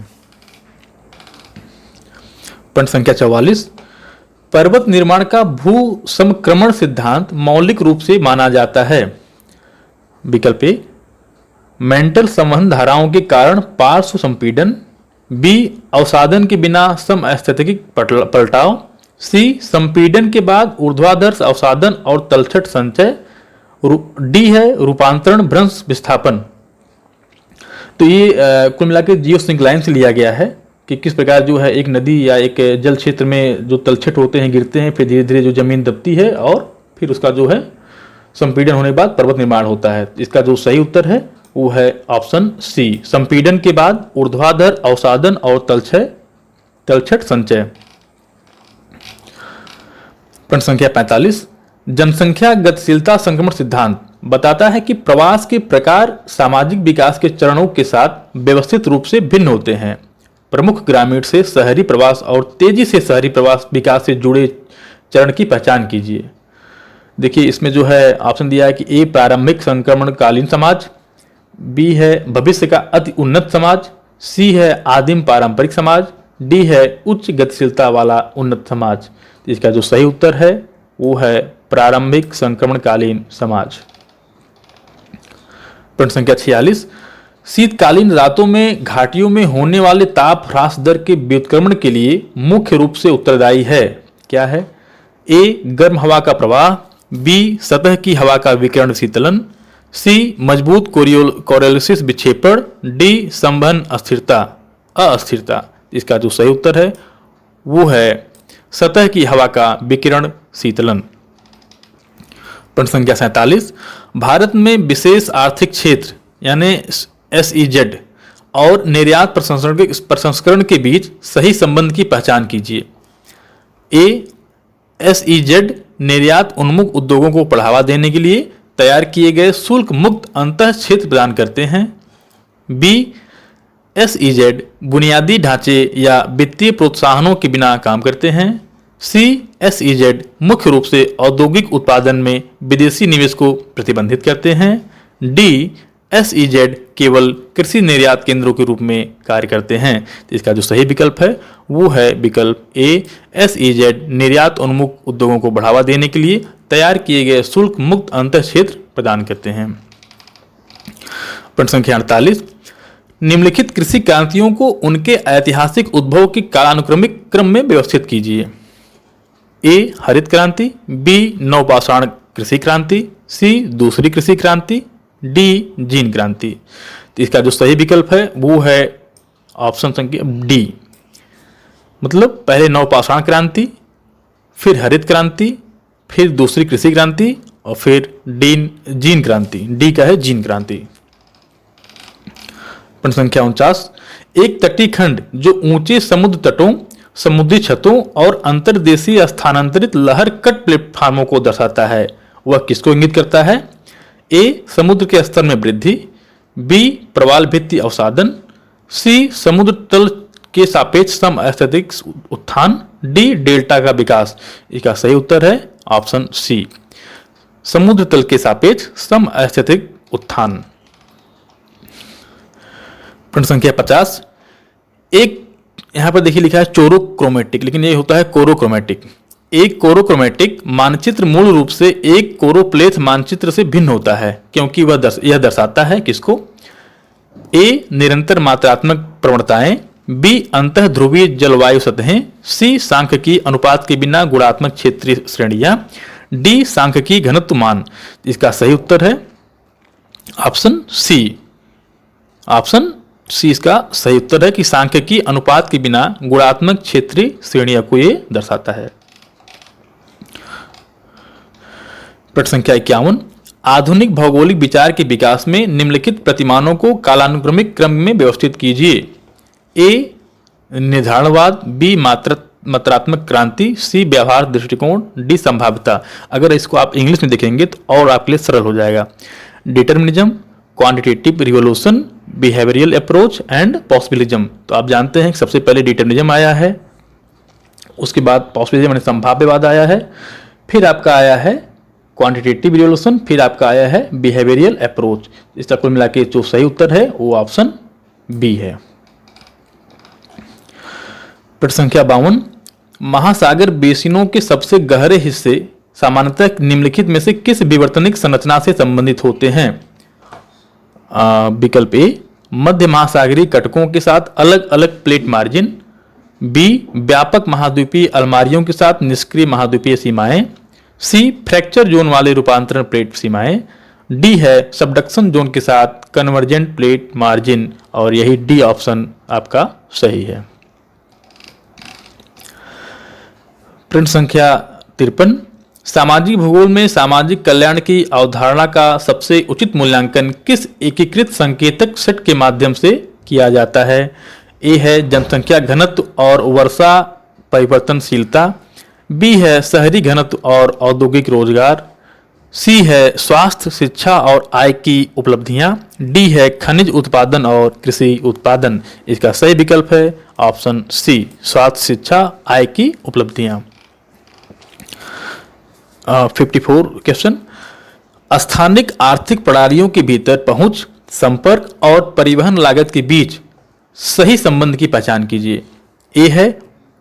प्रश्न संख्या 44, पर्वत निर्माण का भू समक्रमण सिद्धांत मौलिक रूप से माना जाता है। विकल्प ए, मेंटल संवहन धाराओं के कारण पार्श्व संपीड़न, बी, अवसादन के बिना समस्थैतिक पलटाव, सी, संपीड़न के बाद ऊर्ध्वाधर अवसादन और तलछट संचय, डी है रूपांतरण भ्रंश विस्थापन। तो ये कुल मिलाकर जियो सिंक्लाइन से लिया गया है कि किस प्रकार जो है एक नदी या एक जल क्षेत्र में जो तलछट होते हैं गिरते हैं, फिर धीरे धीरे जो जमीन दबती है और फिर उसका जो है संपीड़न होने के बाद पर्वत निर्माण होता है। इसका जो सही उत्तर है वो है ऑप्शन सी, संपीड़न के बाद ऊर्ध्वाधर अवसादन और तलछट संचय। प्रश्न संख्या 45, जनसंख्या गतिशीलता संक्रमण सिद्धांत बताता है कि प्रवास के प्रकार सामाजिक विकास के चरणों के साथ व्यवस्थित रूप से भिन्न होते हैं। प्रमुख ग्रामीण से शहरी प्रवास और तेजी से शहरी प्रवास विकास से जुड़े चरण की पहचान कीजिए। देखिए इसमें जो है ऑप्शन दिया है कि ए, प्रारंभिक संक्रमणकालीन समाज, बी है भविष्य का अति उन्नत समाज, सी है आदिम पारंपरिक समाज, डी है उच्च गतिशीलता वाला उन्नत समाज। इसका जो सही उत्तर है वो है प्रारंभिक संक्रमणकालीन समाज। प्रश्न संख्या 46, शीतकालीन रातों में घाटियों में होने वाले ताप ह्रास दर के व्युत्क्रमण के लिए मुख्य रूप से उत्तरदायी है। क्या है? ए, गर्म हवा का प्रवाह, बी, सतह की हवा का विकिरण शीतलन, सी, मजबूत कोरियोलिसिस विक्षेपण, डी, संवहन अस्थिरता। इसका जो सही उत्तर है वो है सतह की हवा का विकिरण शीतलन। प्रश्न संख्या 47, भारत में विशेष आर्थिक क्षेत्र यानी SEZ और निर्यात प्रसंस्करण के बीच सही संबंध की पहचान कीजिए। ए, SEZ निर्यात उन्मुख उद्योगों को बढ़ावा देने के लिए तैयार किए गए शुल्क मुक्त अंतः क्षेत्र प्रदान करते हैं। बी, SEZ बुनियादी ढांचे या वित्तीय प्रोत्साहनों के बिना काम करते हैं। सी, SEZ मुख्य रूप से औद्योगिक उत्पादन में विदेशी निवेश को प्रतिबंधित करते हैं। डी SEZ केवल कृषि निर्यात केंद्रों के रूप में कार्य करते हैं। तो इसका जो सही विकल्प है वो है विकल्प ए। SEZ निर्यात उन्मुख उद्योगों को बढ़ावा देने के लिए तैयार किए गए शुल्क मुक्त अंतर क्षेत्र प्रदान करते हैं। प्रश्न संख्या 48, निम्नलिखित कृषि क्रांतियों को उनके ऐतिहासिक उद्भव के कालानुक्रमिक क्रम में व्यवस्थित कीजिए। ए हरित क्रांति, बी नवपाषाण कृषि क्रांति, सी दूसरी कृषि क्रांति, डी जीन क्रांति। तो इसका जो सही विकल्प है वो है ऑप्शन संख्या डी, मतलब पहले नवपाषाण क्रांति, फिर हरित क्रांति, फिर दूसरी कृषि क्रांति और फिर जीन क्रांति। डी का है जीन क्रांति। प्रश्न संख्या 49, एक तटीय खंड जो ऊंचे समुद्र तटों, समुद्री छतों और अंतर्देशीय स्थानांतरित लहर कट प्लेटफार्मों को दर्शाता है, वह किसको इंगित करता है? ए समुद्र के स्तर में वृद्धि, बी प्रवाल भित्ति अवसादन, सी समुद्र तल के सापेक्ष समस्थैतिक उत्थान, डी डेल्टा का विकास। इसका सही उत्तर है ऑप्शन सी, समुद्र तल के सापेक्ष समस्थैतिक उत्थान। प्रश्न संख्या 50, एक यहां पर देखिए लिखा है चोरोक्रोमेटिक, लेकिन ये होता है कोरोक्रोमेटिक। एक कोरोक्रोमेटिक मानचित्र मूल रूप से एक कोरोप्लेथ मानचित्र से भिन्न होता है क्योंकि यह दर्शाता है किसको? ए निरंतर मात्रात्मक प्रवणताएं, बी अंतः ध्रुवीय जलवायु सतहें, सी सांख्यिकीय अनुपात के बिना गुणात्मक क्षेत्रीय श्रेणियां, डी सांख्यिकीय घनत्व मान। इसका सही उत्तर है ऑप्शन सी। ऑप्शन सी इसका सही उत्तर है कि सांख्यिकीय अनुपात के बिना गुणात्मक क्षेत्रीय श्रेणियों को यह दर्शाता है। प्रश्न संख्या 51, आधुनिक भौगोलिक विचार के विकास में निम्नलिखित प्रतिमानों को कालानुक्रमिक क्रम में व्यवस्थित कीजिए। ए निर्धारणवाद, बी मात्रात्मक क्रांति, सी व्यवहार दृष्टिकोण, डी संभाव्यता। अगर इसको आप इंग्लिश में देखेंगे तो और आपके लिए सरल हो जाएगा। Determinism, quantitative revolution, behavioural approach and possibilism. तो आप जानते हैं कि सबसे पहले डिटर्मिनिज्म आया है, उसके बाद पॉसिबिलिज्म यानी संभाव्यवाद आया है, फिर आपका आया है क्वांटिटेटिव रिवोल्यूशन, फिर आपका आया है बिहेवियरल अप्रोच। इसका कुल मिला के जो सही उत्तर है वो ऑप्शन बी है। प्रश्न संख्या 52, महासागर बेसिनों के सबसे गहरे हिस्से सामान्यतः निम्नलिखित में से किस विवर्तनिक संरचना से संबंधित होते हैं? विकल्प ए मध्य महासागरीय कटकों के साथ अलग अलग प्लेट मार्जिन, बी व्यापक महाद्वीपीय अलमारियों के साथ निष्क्रिय महाद्वीपीय सीमाएं, सी फ्रैक्चर जोन वाले रूपांतरण प्लेट सीमाएं, डी है सबडक्शन जोन के साथ कन्वर्जेंट प्लेट मार्जिन। और यही डी ऑप्शन आपका सही है। प्रश्न संख्या 53, सामाजिक भूगोल में सामाजिक कल्याण की अवधारणा का सबसे उचित मूल्यांकन किस एकीकृत संकेतक सेट के माध्यम से किया जाता है? ए है जनसंख्या घनत्व और वर्षा परिवर्तनशीलता, बी है शहरी घनत्व और औद्योगिक रोजगार, सी है स्वास्थ्य शिक्षा और आय की उपलब्धियां, डी है खनिज उत्पादन और कृषि उत्पादन। इसका सही विकल्प है ऑप्शन सी, स्वास्थ्य शिक्षा आय की उपलब्धियां। 54 क्वेश्चन, स्थानिक आर्थिक प्रणालियों के भीतर पहुंच, संपर्क और परिवहन लागत के बीच सही संबंध की पहचान कीजिए। ए है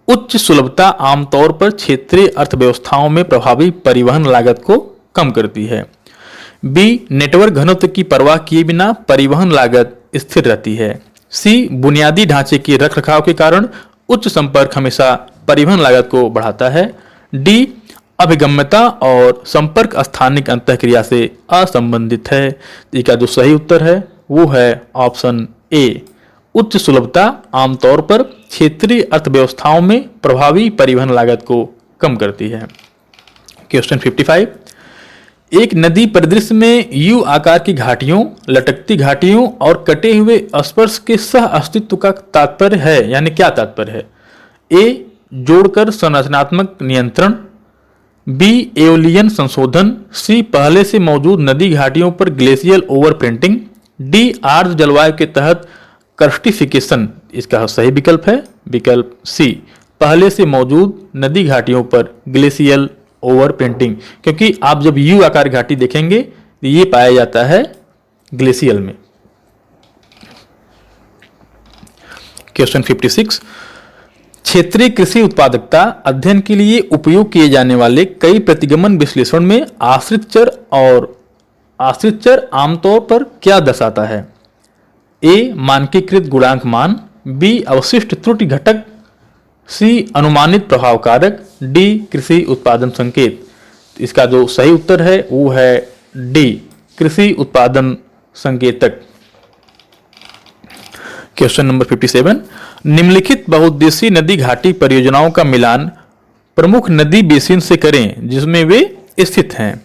उच्च सुलभता आमतौर पर क्षेत्रीय अर्थव्यवस्थाओं में प्रभावी परिवहन लागत को कम करती है, बी नेटवर्क घनत्व की परवाह किए बिना परिवहन लागत स्थिर रहती है, सी बुनियादी ढांचे के रखरखाव के कारण उच्च संपर्क हमेशा परिवहन लागत को बढ़ाता है, डी अभिगम्यता और संपर्क स्थानिक अंतःक्रिया से असंबंधित है। इसका जो सही उत्तर है वो है ऑप्शन ए, उच्च सुलभता आमतौर पर क्षेत्रीय अर्थव्यवस्थाओं में प्रभावी परिवहन लागत को कम करती है। क्वेश्चन 55, एक नदी परिदृश्य में यू आकार की घाटियों, लटकती घाटियों और कटे हुए स्पर्श के सह अस्तित्व का तात्पर्य है, यानी क्या तात्पर्य है? ए जोड़कर संरचनात्मक नियंत्रण, बी एओलियन संशोधन, सी पहले से मौजूद नदी घाटियों पर ग्लेशियल ओवर प्रिंटिंग, डी आर्द्र जलवायु के तहत कर्स्टिफिकेशन। इसका सही विकल्प है विकल्प सी, पहले से मौजूद नदी घाटियों पर ग्लेशियल ओवर प्रिंटिंग। क्योंकि आप जब यू आकार घाटी देखेंगे तो ये पाया जाता है ग्लेशियल में। क्वेश्चन 56, क्षेत्रीय कृषि उत्पादकता अध्ययन के लिए उपयोग किए जाने वाले कई प्रतिगमन विश्लेषण में आश्रित चर आमतौर पर क्या दर्शाता है? ए मानकीकृत गुणांक मान, बी अवशिष्ट त्रुटि घटक, सी अनुमानित प्रभाव कारक, डी कृषि उत्पादन संकेत। इसका जो सही उत्तर है वो है डी कृषि उत्पादन संकेतक। क्वेश्चन नंबर 57, निम्नलिखित बहुउद्देशीय नदी घाटी परियोजनाओं का मिलान प्रमुख नदी बेसिन से करें जिसमें वे स्थित हैं।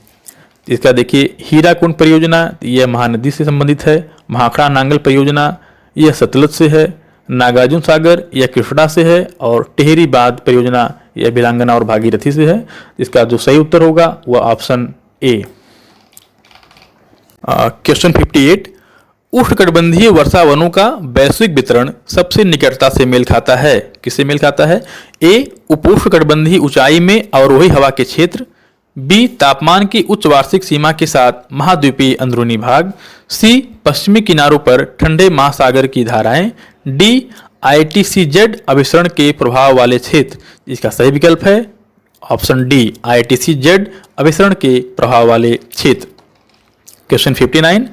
इसका देखिए, हीराकुंड परियोजना यह महानदी से संबंधित है, महाखड़ा नांगल परियोजना यह सतलज से है, नागार्जुन सागर यह कृष्णा से है, और टेहरी बांध परियोजना यह वीरांगना और भागीरथी से है। इसका जो सही उत्तर होगा वह ऑप्शन ए। क्वेश्चन 58, उष्णकटिबंधीय वर्षा वनों का वैश्विक वितरण सबसे निकटता से मेल खाता है। किससे मेल खाता है? ए उपोष्णकटिबंधीय ऊंचाई में अवरोही हवा के क्षेत्र, बी तापमान की उच्च वार्षिक सीमा के साथ महाद्वीपीय अंदरूनी भाग, सी पश्चिमी किनारों पर ठंडे महासागर की धाराएं, डी ITCZ अभिसरण के प्रभाव वाले क्षेत्र। इसका सही विकल्प है ऑप्शन डी ITCZ अभिसरण के प्रभाव वाले क्षेत्र। क्वेश्चन 59,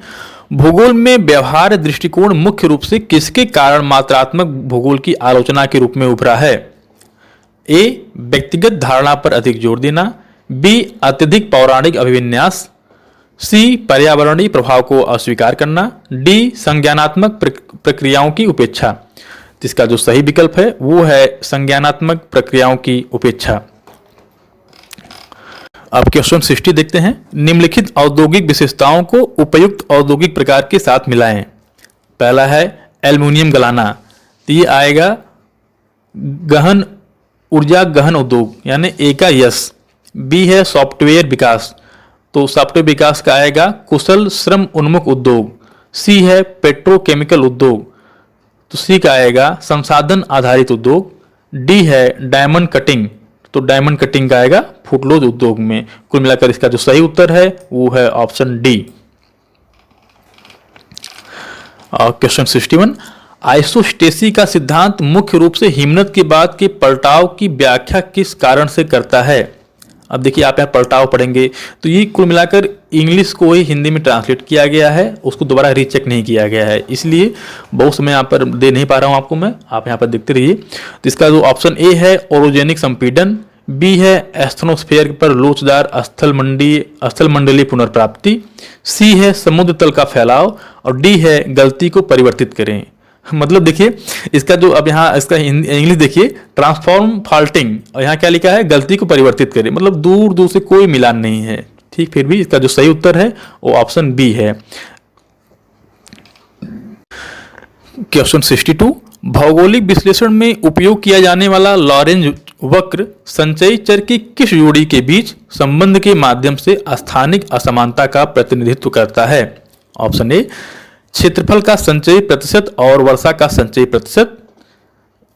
भूगोल में व्यवहार दृष्टिकोण मुख्य रूप से किसके कारण मात्रात्मक भूगोल की आलोचना के रूप में उभरा है? ए व्यक्तिगत धारणा पर अधिक जोर देना, बी अत्यधिक पौराणिक अभिविन्यास, सी पर्यावरणीय प्रभाव को अस्वीकार करना, डी संज्ञानात्मक प्रक्रियाओं की उपेक्षा। जिसका जो सही विकल्प है वो है संज्ञानात्मक प्रक्रियाओं की उपेक्षा। अब क्वेश्चन 60 देखते हैं, निम्नलिखित औद्योगिक विशेषताओं को उपयुक्त औद्योगिक प्रकार के साथ मिलाएं। पहला है एल्युमिनियम गलाना, तो ये आएगा गहन ऊर्जा गहन उद्योग यानी ए का यस। बी है सॉफ्टवेयर विकास, तो सॉफ्टवेयर विकास का आएगा कुशल श्रम उन्मुख उद्योग। सी है पेट्रोकेमिकल उद्योग, तो सी का आएगा संसाधन आधारित उद्योग। डी है डायमंड कटिंग, तो डायमंड कटिंग का आएगा फुटलोज उद्योग में। कुल मिलाकर इसका जो सही उत्तर है वो है ऑप्शन डी। क्वेश्चन 61, आइसोस्टेसी का सिद्धांत मुख्य रूप से हिमनद के बाद के पलटाव की व्याख्या किस कारण से करता है? अब देखिए, आप यहाँ पलटाव पढ़ेंगे तो ये कुल मिलाकर इंग्लिश को ही हिंदी में ट्रांसलेट किया गया है, उसको दोबारा रीचेक नहीं किया गया है, इसलिए बहुत समय यहाँ पर दे नहीं पा रहा हूँ आपको मैं, आप यहाँ पर देखते रहिए। तो इसका जो ऑप्शन ए है ओरोजेनिक संपीड़न, बी है एस्थनोस्फेयर पर लोचदार स्थलमंडलीय पुनर्प्राप्ति, सी है समुद्र तल का फैलाव, और डी है गलती को परिवर्तित करें। मतलब देखिए, इसका जो अब यहाँ इसका इंग्लिश देखिए ट्रांसफॉर्म फॉल्टिंग, और यहाँ क्या लिखा है गलती को परिवर्तित करें, मतलब दूर दूर से कोई मिलान नहीं है। ठीक, फिर भी इसका जो सही उत्तर है वो ऑप्शन बी है। क्वेश्चन 62, भौगोलिक विश्लेषण में उपयोग किया जाने वाला लॉरेंज वक्र संचयी चर की किस जोड़ी के बीच संबंध के माध्यम से स्थानिक असमानता का प्रतिनिधित्व करता है? ऑप्शन ए क्षेत्रफल का संचयी प्रतिशत और वर्षा का संचयी प्रतिशत,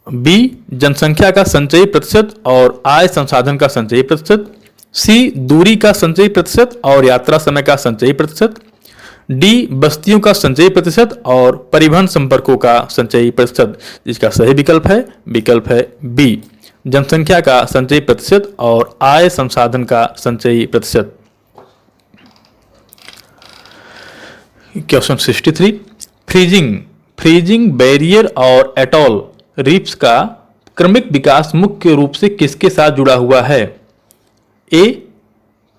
बी जनसंख्या का संचयी प्रतिशत और आय संसाधन का संचयी प्रतिशत, सी दूरी का संचयी प्रतिशत और यात्रा समय का संचयी प्रतिशत, डी बस्तियों का संचयी प्रतिशत और परिवहन संपर्कों का संचयी प्रतिशत। जिसका सही विकल्प है बी जनसंख्या का संचयी प्रतिशत और आय संसाधन का संचयी प्रतिशत। क्वेश्चन 63, फ्रीजिंग बैरियर और एटॉल रीफ्स का क्रमिक विकास मुख्य रूप से किसके साथ जुड़ा हुआ है? ए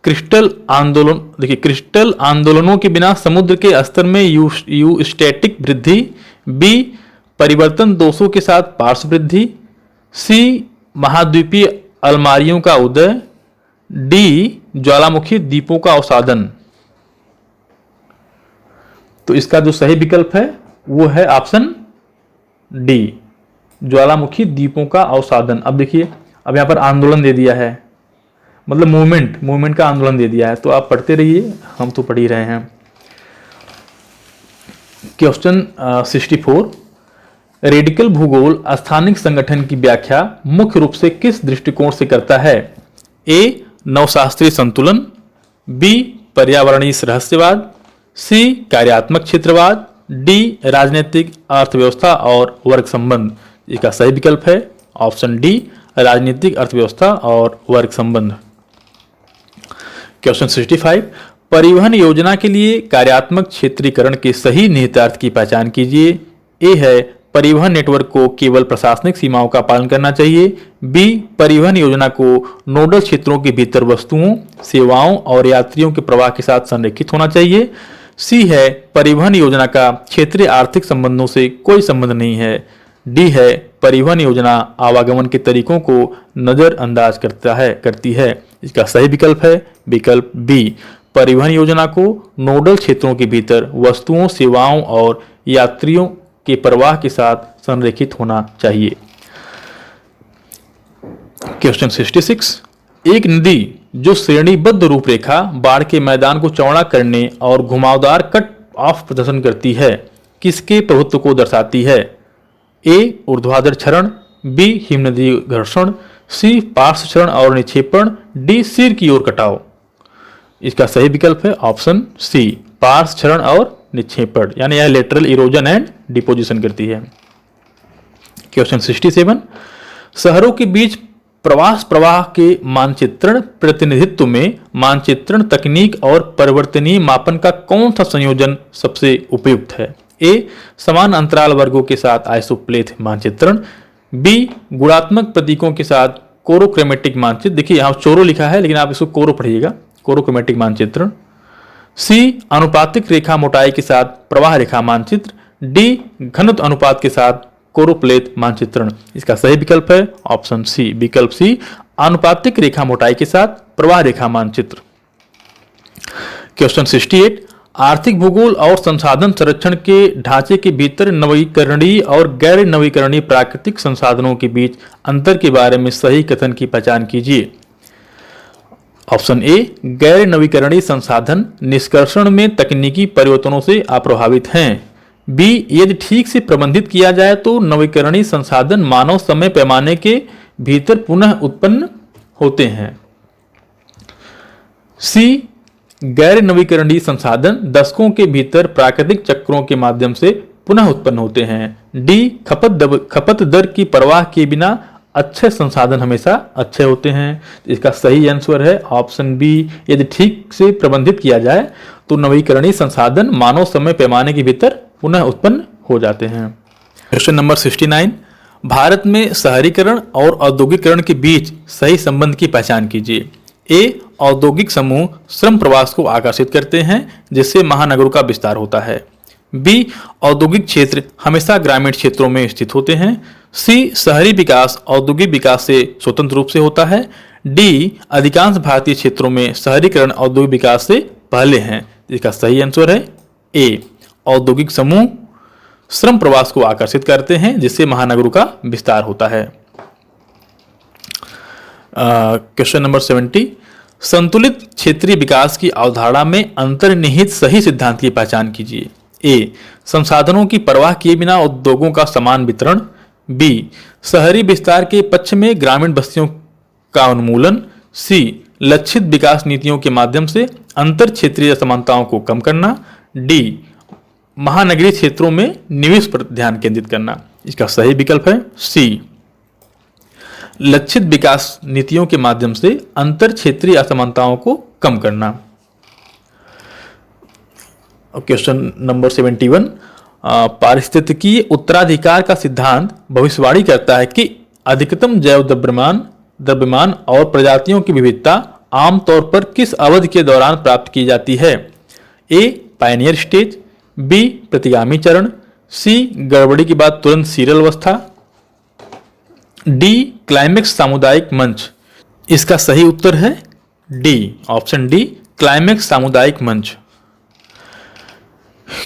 क्रिस्टल आंदोलन, देखिए क्रिस्टल आंदोलनों के बिना समुद्र के स्तर में यूस्टैटिक वृद्धि, बी परिवर्तन दोषों के साथ पार्श्व वृद्धि, सी महाद्वीपीय अलमारियों का उदय, डी ज्वालामुखी द्वीपों का अवसादन। तो इसका जो सही विकल्प है वो है ऑप्शन डी ज्वालामुखी द्वीपों का अवसादन। अब देखिए, अब यहाँ पर आंदोलन दे दिया है, मतलब मूवमेंट का आंदोलन दे दिया है, तो आप पढ़ते रहिए, हम तो पढ़ ही रहे हैं। क्वेश्चन 64, रेडिकल भूगोल स्थानिक संगठन की व्याख्या मुख्य रूप से किस दृष्टिकोण से करता है? ए नवशास्त्रीय संतुलन, बी पर्यावरणीय रहस्यवाद, सी कार्यात्मक क्षेत्रवाद, डी राजनीतिक अर्थव्यवस्था और वर्ग संबंध। इसका सही विकल्प है ऑप्शन डी राजनीतिक अर्थव्यवस्था और वर्ग संबंध। क्वेश्चन 65 परिवहन योजना के लिए कार्यात्मक क्षेत्रीकरण के सही निहितार्थ की पहचान कीजिए। ए है परिवहन नेटवर्क को केवल प्रशासनिक सीमाओं का पालन करना चाहिए। बी परिवहन योजना को नोडल क्षेत्रों के भीतर वस्तुओं, सेवाओं और यात्रियों के प्रवाह के साथ संरेखित होना चाहिए। सी है परिवहन योजना का क्षेत्रीय आर्थिक संबंधों से कोई संबंध नहीं है। डी है परिवहन योजना आवागमन के तरीकों को नजरअंदाज करती है। इसका सही विकल्प है विकल्प बी परिवहन योजना को नोडल क्षेत्रों के भीतर वस्तुओं, सेवाओं और यात्रियों के प्रवाह के साथ संरेखित होना चाहिए। क्वेश्चन 66 एक नदी जो श्रेणीबद्ध रूपरेखा बाढ़ के मैदान को चौड़ा करने और घुमावदार कट ऑफ प्रदर्शन करती है किसके प्रभुत्व को दर्शाती है? ए ऊर्ध्वाधर क्षरण, बी हिमनदी घर्षण, सी पार्श्व क्षरण और निक्षेपण, डी सिर की ओर कटाव। इसका सही विकल्प है ऑप्शन सी पार्श्व क्षरण और निक्षेपण, यानी यह लेटरल इरोजन एंड डिपोजिशन करती है। क्वेश्चन 67 शहरों के बीच प्रवाह के मानचित्रण प्रतिनिधित्व में मानचित्रण तकनीक और परिवर्तनीय मापन का कौन सा संयोजन सबसे उपयुक्त है? ए समान अंतराल वर्गों के साथ आइसोप्लेथ मानचित्रण, बी गुणात्मक प्रतीकों के साथ कोरोक्रोमेटिक मानचित्र, देखिए यहाँ चोरो लिखा है लेकिन आप इसको कोरो पढ़िएगा, कोरोक्रोमेटिक मानचित्रण, सी अनुपातिक रेखा मोटाई के साथ प्रवाह रेखा मानचित्र, डी घनत्व अनुपात के साथ कोरोप्लेथ मानचित्रण। इसका सही विकल्प है ऑप्शन सी विकल्प सी अनुपातिक रेखा मोटाई के साथ प्रवाह रेखा मानचित्र। क्वेश्चन 68 आर्थिक भूगोल और संसाधन संरक्षण के ढांचे के भीतर नवीकरणीय और गैर नवीकरणीय प्राकृतिक संसाधनों के बीच अंतर के बारे में सही कथन की पहचान कीजिए। ऑप्शन ए गैर नवीकरणीय संसाधन निष्कर्षण में तकनीकी परिवर्तनों से अप्रभावित हैं। बी यदि ठीक से प्रबंधित किया जाए तो नवीकरणीय संसाधन मानव समय पैमाने के भीतर पुनः उत्पन्न होते हैं। सी गैर नवीकरणीय संसाधन दशकों के भीतर प्राकृतिक चक्रों के माध्यम से पुनः उत्पन्न होते हैं। डी खपत दर की परवाह किए बिना अच्छे संसाधन हमेशा अच्छे होते हैं। इसका सही आंसर है ऑप्शन बी यदि ठीक से प्रबंधित किया जाए तो नवीकरणीय संसाधन मानव समय पैमाने के भीतर पुनः उत्पन्न हो जाते हैं। क्वेश्चन नंबर 69 भारत में शहरीकरण और औद्योगिकरण के बीच सही संबंध की पहचान कीजिए। ए औद्योगिक समूह श्रम प्रवास को आकर्षित करते हैं जिससे महानगरों का विस्तार होता है। बी औद्योगिक क्षेत्र हमेशा ग्रामीण क्षेत्रों में स्थित होते हैं। सी शहरी विकास औद्योगिक विकास से स्वतंत्र रूप से होता है। डी अधिकांश भारतीय क्षेत्रों में शहरीकरण औद्योगिक विकास से पहले हैं। इसका सही आंसर है ए औद्योगिक समूह श्रम प्रवास को आकर्षित करते हैं जिससे महानगरों का विस्तार होता है। क्वेश्चन नंबर 70 संतुलित क्षेत्रीय विकास की अवधारणा में अंतर्निहित सही सिद्धांत की पहचान कीजिए। ए संसाधनों की परवाह किए बिना उद्योगों का समान वितरण, बी शहरी विस्तार के पक्ष में ग्रामीण बस्तियों का उन्मूलन, सी लक्षित विकास नीतियों के माध्यम से अंतर क्षेत्रीय असमानताओं को कम करना, डी महानगरीय क्षेत्रों में निवेश पर ध्यान केंद्रित करना। इसका सही विकल्प है सी लक्षित विकास नीतियों के माध्यम से अंतर क्षेत्रीय असमानताओं को कम करना। क्वेश्चन नंबर 71 पारिस्थितिकीय उत्तराधिकार का सिद्धांत भविष्यवाणी करता है कि अधिकतम जैव द्रव्यमान और प्रजातियों की विविधता आमतौर पर किस अवधि के दौरान प्राप्त की जाती है? ए पायनियर स्टेज, बी प्रतिगामी चरण, सी गड़बड़ी के बाद तुरंत सीरियल अवस्था, डी क्लाइमेक्स सामुदायिक मंच। इसका सही उत्तर है डी ऑप्शन डी क्लाइमेक्स सामुदायिक मंच।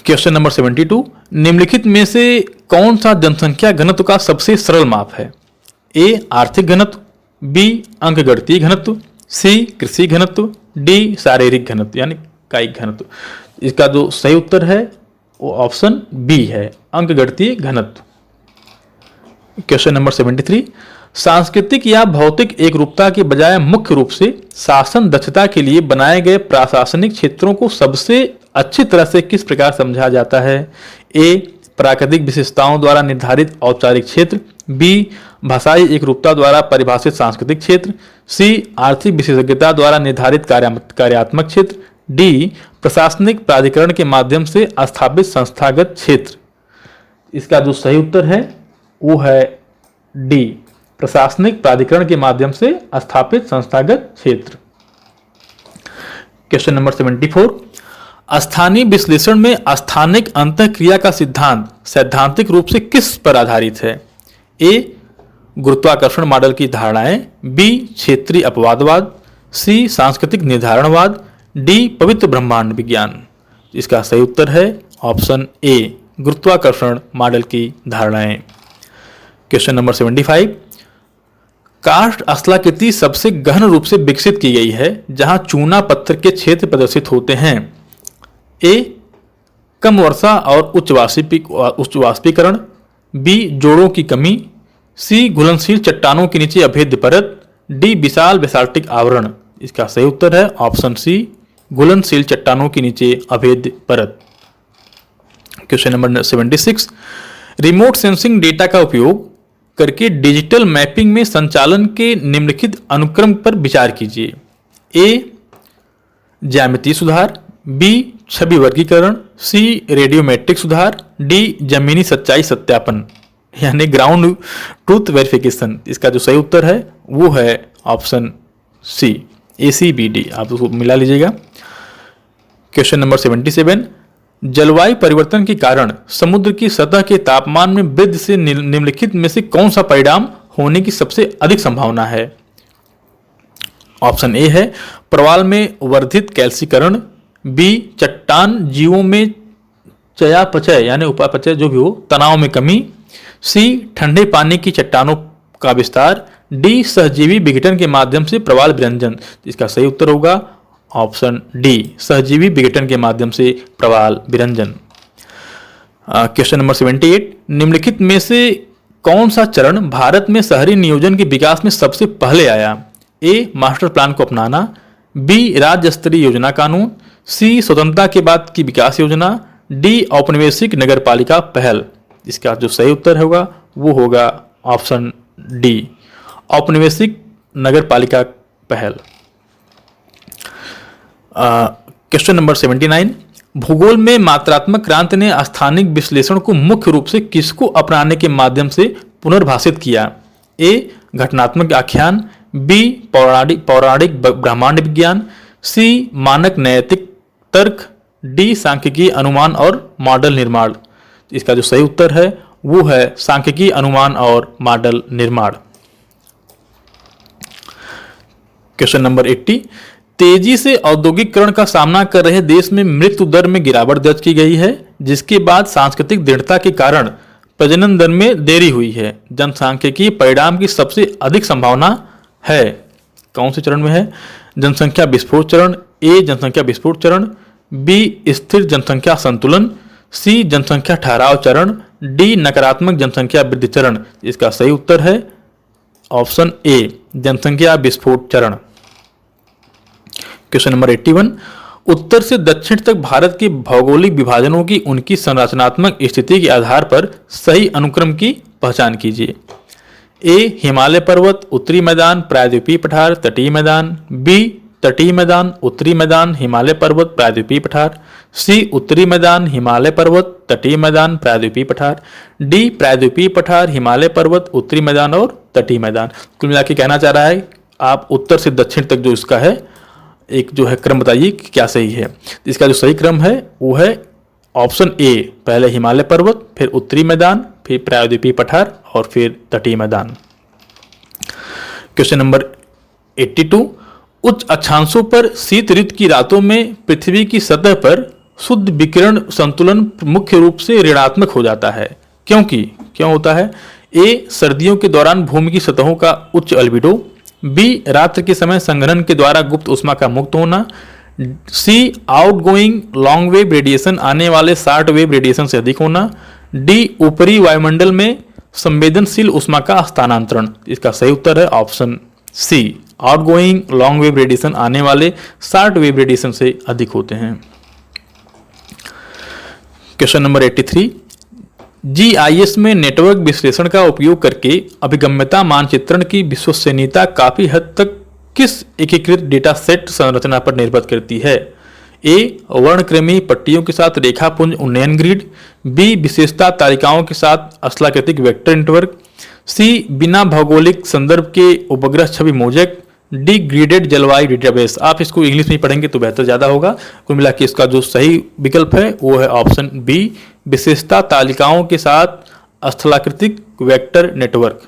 क्वेश्चन नंबर 72 निम्नलिखित में से कौन सा जनसंख्या घनत्व का सबसे सरल माप है? ए आर्थिक घनत्व, बी अंकगणितीय घनत्व, सी कृषि घनत्व, डी शारीरिक घनत्व यानी कायिक घनत्व। इसका जो सही उत्तर है वो ऑप्शन बी है अंकगणितीय घनत्व। क्वेश्चन नंबर 73 सांस्कृतिक या भौतिक एकरूपता के बजाय मुख्य रूप से शासन दक्षता के लिए बनाए गए प्रशासनिक क्षेत्रों को सबसे अच्छी तरह से किस प्रकार समझा जाता है? ए, प्राकृतिक विशेषताओं द्वारा निर्धारित औपचारिक क्षेत्र। बी, भाषाई एकरूपता द्वारा परिभाषित सांस्कृतिक क्षेत्र। सी, आर्थिक विशेषज्ञता द्वारा निर्धारित कार्यात्मक क्षेत्र। डी, प्रशासनिक प्राधिकरण के माध्यम से स्थापित संस्थागत क्षेत्र। इसका जो सही उत्तर है वो है डी, प्रशासनिक प्राधिकरण के माध्यम से स्थापित संस्थागत क्षेत्र। क्वेश्चन नंबर 74, स्थानीय विश्लेषण में स्थानिक अंतःक्रिया का सिद्धांत सैद्धांतिक रूप से किस पर आधारित है? ए, गुरुत्वाकर्षण मॉडल की धारणाएं। बी, क्षेत्रीय अपवादवाद। सी, सांस्कृतिक निर्धारणवाद। डी, पवित्र ब्रह्मांड विज्ञान। इसका सही उत्तर है ऑप्शन ए, गुरुत्वाकर्षण मॉडल की धारणाएं। क्वेश्चन नंबर 75, कार्स्ट स्थलाकृति सबसे गहन रूप से विकसित की गई है जहां चूना पत्थर के क्षेत्र प्रदर्शित होते हैं। ए, कम वर्षा और उच्च वाष्पीकरण। बी, जोड़ों की कमी। सी, घुलनशील चट्टानों के नीचे अभेद्य परत। डी, विशाल बेसाल्टिक आवरण। इसका सही उत्तर है ऑप्शन सी, घुलनशील चट्टानों के नीचे अभेद्य परत। Question number 76, remote sensing data का उपयोग करके डिजिटल मैपिंग में संचालन के निम्नलिखित अनुक्रम पर विचार कीजिए। ए, ज्यामितीय सुधार। बी, छवि वर्गीकरण। सी, रेडियोमेट्रिक सुधार। डी, जमीनी सच्चाई सत्यापन यानी ग्राउंड ट्रूथ वेरिफिकेशन। इसका जो सही उत्तर है वो है ऑप्शन सी, ACBD। आप उसको मिला लीजिएगा। क्वेश्चन नंबर 77, जलवायु परिवर्तन के कारण समुद्र की सतह के तापमान में वृद्धि से निम्नलिखित में से कौन सा परिणाम होने की सबसे अधिक संभावना है? ऑप्शन ए है प्रवाल में वर्धित कैल्सीकरण। बी, चट्टान जीवों में चयापचय यानी उपापचय जो भी हो, तनाव में कमी। सी, ठंडे पानी की चट्टानों का विस्तार। डी, सहजीवी विघटन के माध्यम से प्रवाल विरंजन। इसका सही उत्तर होगा ऑप्शन डी, सहजीवी विघटन के माध्यम से प्रवाल विरंजन। क्वेश्चन नंबर 78, निम्नलिखित में से कौन सा चरण भारत में शहरी नियोजन के विकास में सबसे पहले आया? ए, मास्टर प्लान को अपनाना। बी, राज्य स्तरीय योजना कानून। सी, स्वतंत्रता के बाद की विकास योजना। डी, औपनिवेशिक नगरपालिका पहल। इसका जो सही उत्तर होगा वो होगा ऑप्शन डी, औपनिवेशिक नगरपालिका पहल। क्वेश्चन नंबर 79, भूगोल में मात्रात्मक क्रांति ने स्थानिक विश्लेषण को मुख्य रूप से किसको अपनाने के माध्यम से पुनर्भाषित किया? ए, घटनात्मक आख्यान। बी, पौराणिक ब्रह्मांड विज्ञान। सी, मानक नैतिक तर्क। डी, सांख्यिकीय अनुमान और मॉडल निर्माण। इसका जो सही उत्तर है वो है सांख्यिकीय अनुमान और मॉडल निर्माण। क्वेश्चन नंबर 80, तेजी से औद्योगिकरण का सामना कर रहे देश में मृत्यु दर में गिरावट दर्ज की गई है, जिसके बाद सांस्कृतिक दृढ़ता के कारण प्रजनन दर में देरी हुई है। जनसांख्यिकीय परिणाम की सबसे अधिक संभावना है कौन से चरण में है? जनसंख्या विस्फोट चरण। ए, जनसंख्या विस्फोट चरण। बी, स्थिर जनसंख्या संतुलन। सी, जनसंख्या ठहराव चरण। डी, नकारात्मक जनसंख्या वृद्धि चरण। इसका सही उत्तर है ऑप्शन ए, जनसंख्या विस्फोट चरण। क्वेश्चन नंबर 81, उत्तर से दक्षिण तक भारत के भौगोलिक विभाजनों की उनकी संरचनात्मक स्थिति के आधार पर सही अनुक्रम की पहचान कीजिए। ए, हिमालय पर्वत, उत्तरी मैदान, प्रायद्वीपीय पठार, तटीय मैदान। बी, तटीय मैदान, उत्तरी मैदान, हिमालय पर्वत, प्रायद्वीपीय पठार। सी, उत्तरी मैदान, हिमालय पर्वत, तटीय मैदान, प्रायद्वीपीय पठार। डी, प्रायद्वीपीय पठार, हिमालय पर्वत, उत्तरी मैदान और तटीय मैदान। कुल मिला के कहना चाह रहा है आप उत्तर से दक्षिण तक जो इसका है एक जो है क्रम बताइए कि क्या सही है। इसका जो सही क्रम है वो है ऑप्शन ए, पहले हिमालय पर्वत, फिर उत्तरी मैदान, फिर प्रायद्वीपीय पठार और फिर तटीय मैदान। क्वेश्चन नंबर 82, उच्च अक्षांशों पर शीत ऋतु की रातों में पृथ्वी की सतह पर शुद्ध विकिरण संतुलन मुख्य रूप से ऋणात्मक हो जाता है। क्यों होता है? ए, सर्दियों के दौरान भूमि की सतहों का उच्च अल्बिडो। बी, रात्रि के समय संघनन के द्वारा गुप्त ऊष्मा का मुक्त होना। सी, आउटगोइंग लॉन्ग वेव रेडिएशन आने वाले शॉर्ट वेव रेडिएशन से अधिक होना। डी, ऊपरी वायुमंडल में संवेदनशील ऊष्मा का स्थानांतरण। इसका सही उत्तर है option C, outgoing long wave radiation आने वाले शॉर्ट वेव रेडिएशन से अधिक होते हैं। क्वेश्चन नंबर 83, जीआईएस में नेटवर्क विश्लेषण का उपयोग करके अभिगम्यता मानचित्रण की विश्वसनीयता काफी हद तक किस एकीकृत डेटा सेट संरचना पर निर्भर करती है? ए वर्णक्रमीय पट्टियों के साथ रेखापुंज उन्नयन ग्रिड, बी विशेषता तालिकाओं के साथ असलाकृतिक वेक्टर नेटवर्क, सी बिना भौगोलिक संदर्भ के उपग्रह छवि मोजेक, डी ग्रिडेड जलवायु डेटाबेस। आप इसको इंग्लिश में पढ़ेंगे तो बेहतर ज़्यादा होगा। कुल मिला के इसका जो सही विकल्प है वो है ऑप्शन बी, विशेषता तालिकाओं के साथ स्थलाकृतिक वेक्टर नेटवर्क।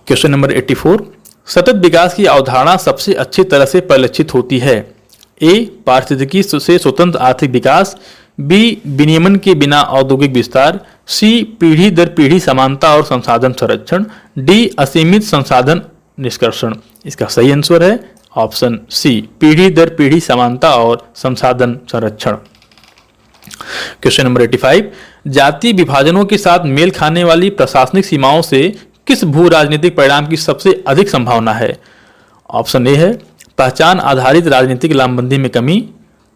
क्वेश्चन नंबर 84, सतत विकास की अवधारणा सबसे अच्छी तरह से परिलक्षित होती है? ए पारिस्थितिकी से स्वतंत्र आर्थिक विकास, बी विनियमन के बिना औद्योगिक विस्तार, सी पीढ़ी दर पीढ़ी समानता और संसाधन संरक्षण, डी असीमित संसाधन निष्कर्षण। इसका सही आंसर है ऑप्शन सी, पीढ़ी दर पीढ़ी समानता और संसाधन संरक्षण। क्वेश्चन नंबर 85, जातीय विभाजनों के साथ मेल खाने वाली प्रशासनिक सीमाओं से किस भू राजनीतिक परिणाम की सबसे अधिक संभावना है? ऑप्शन ए है पहचान आधारित राजनीतिक लामबंदी में कमी,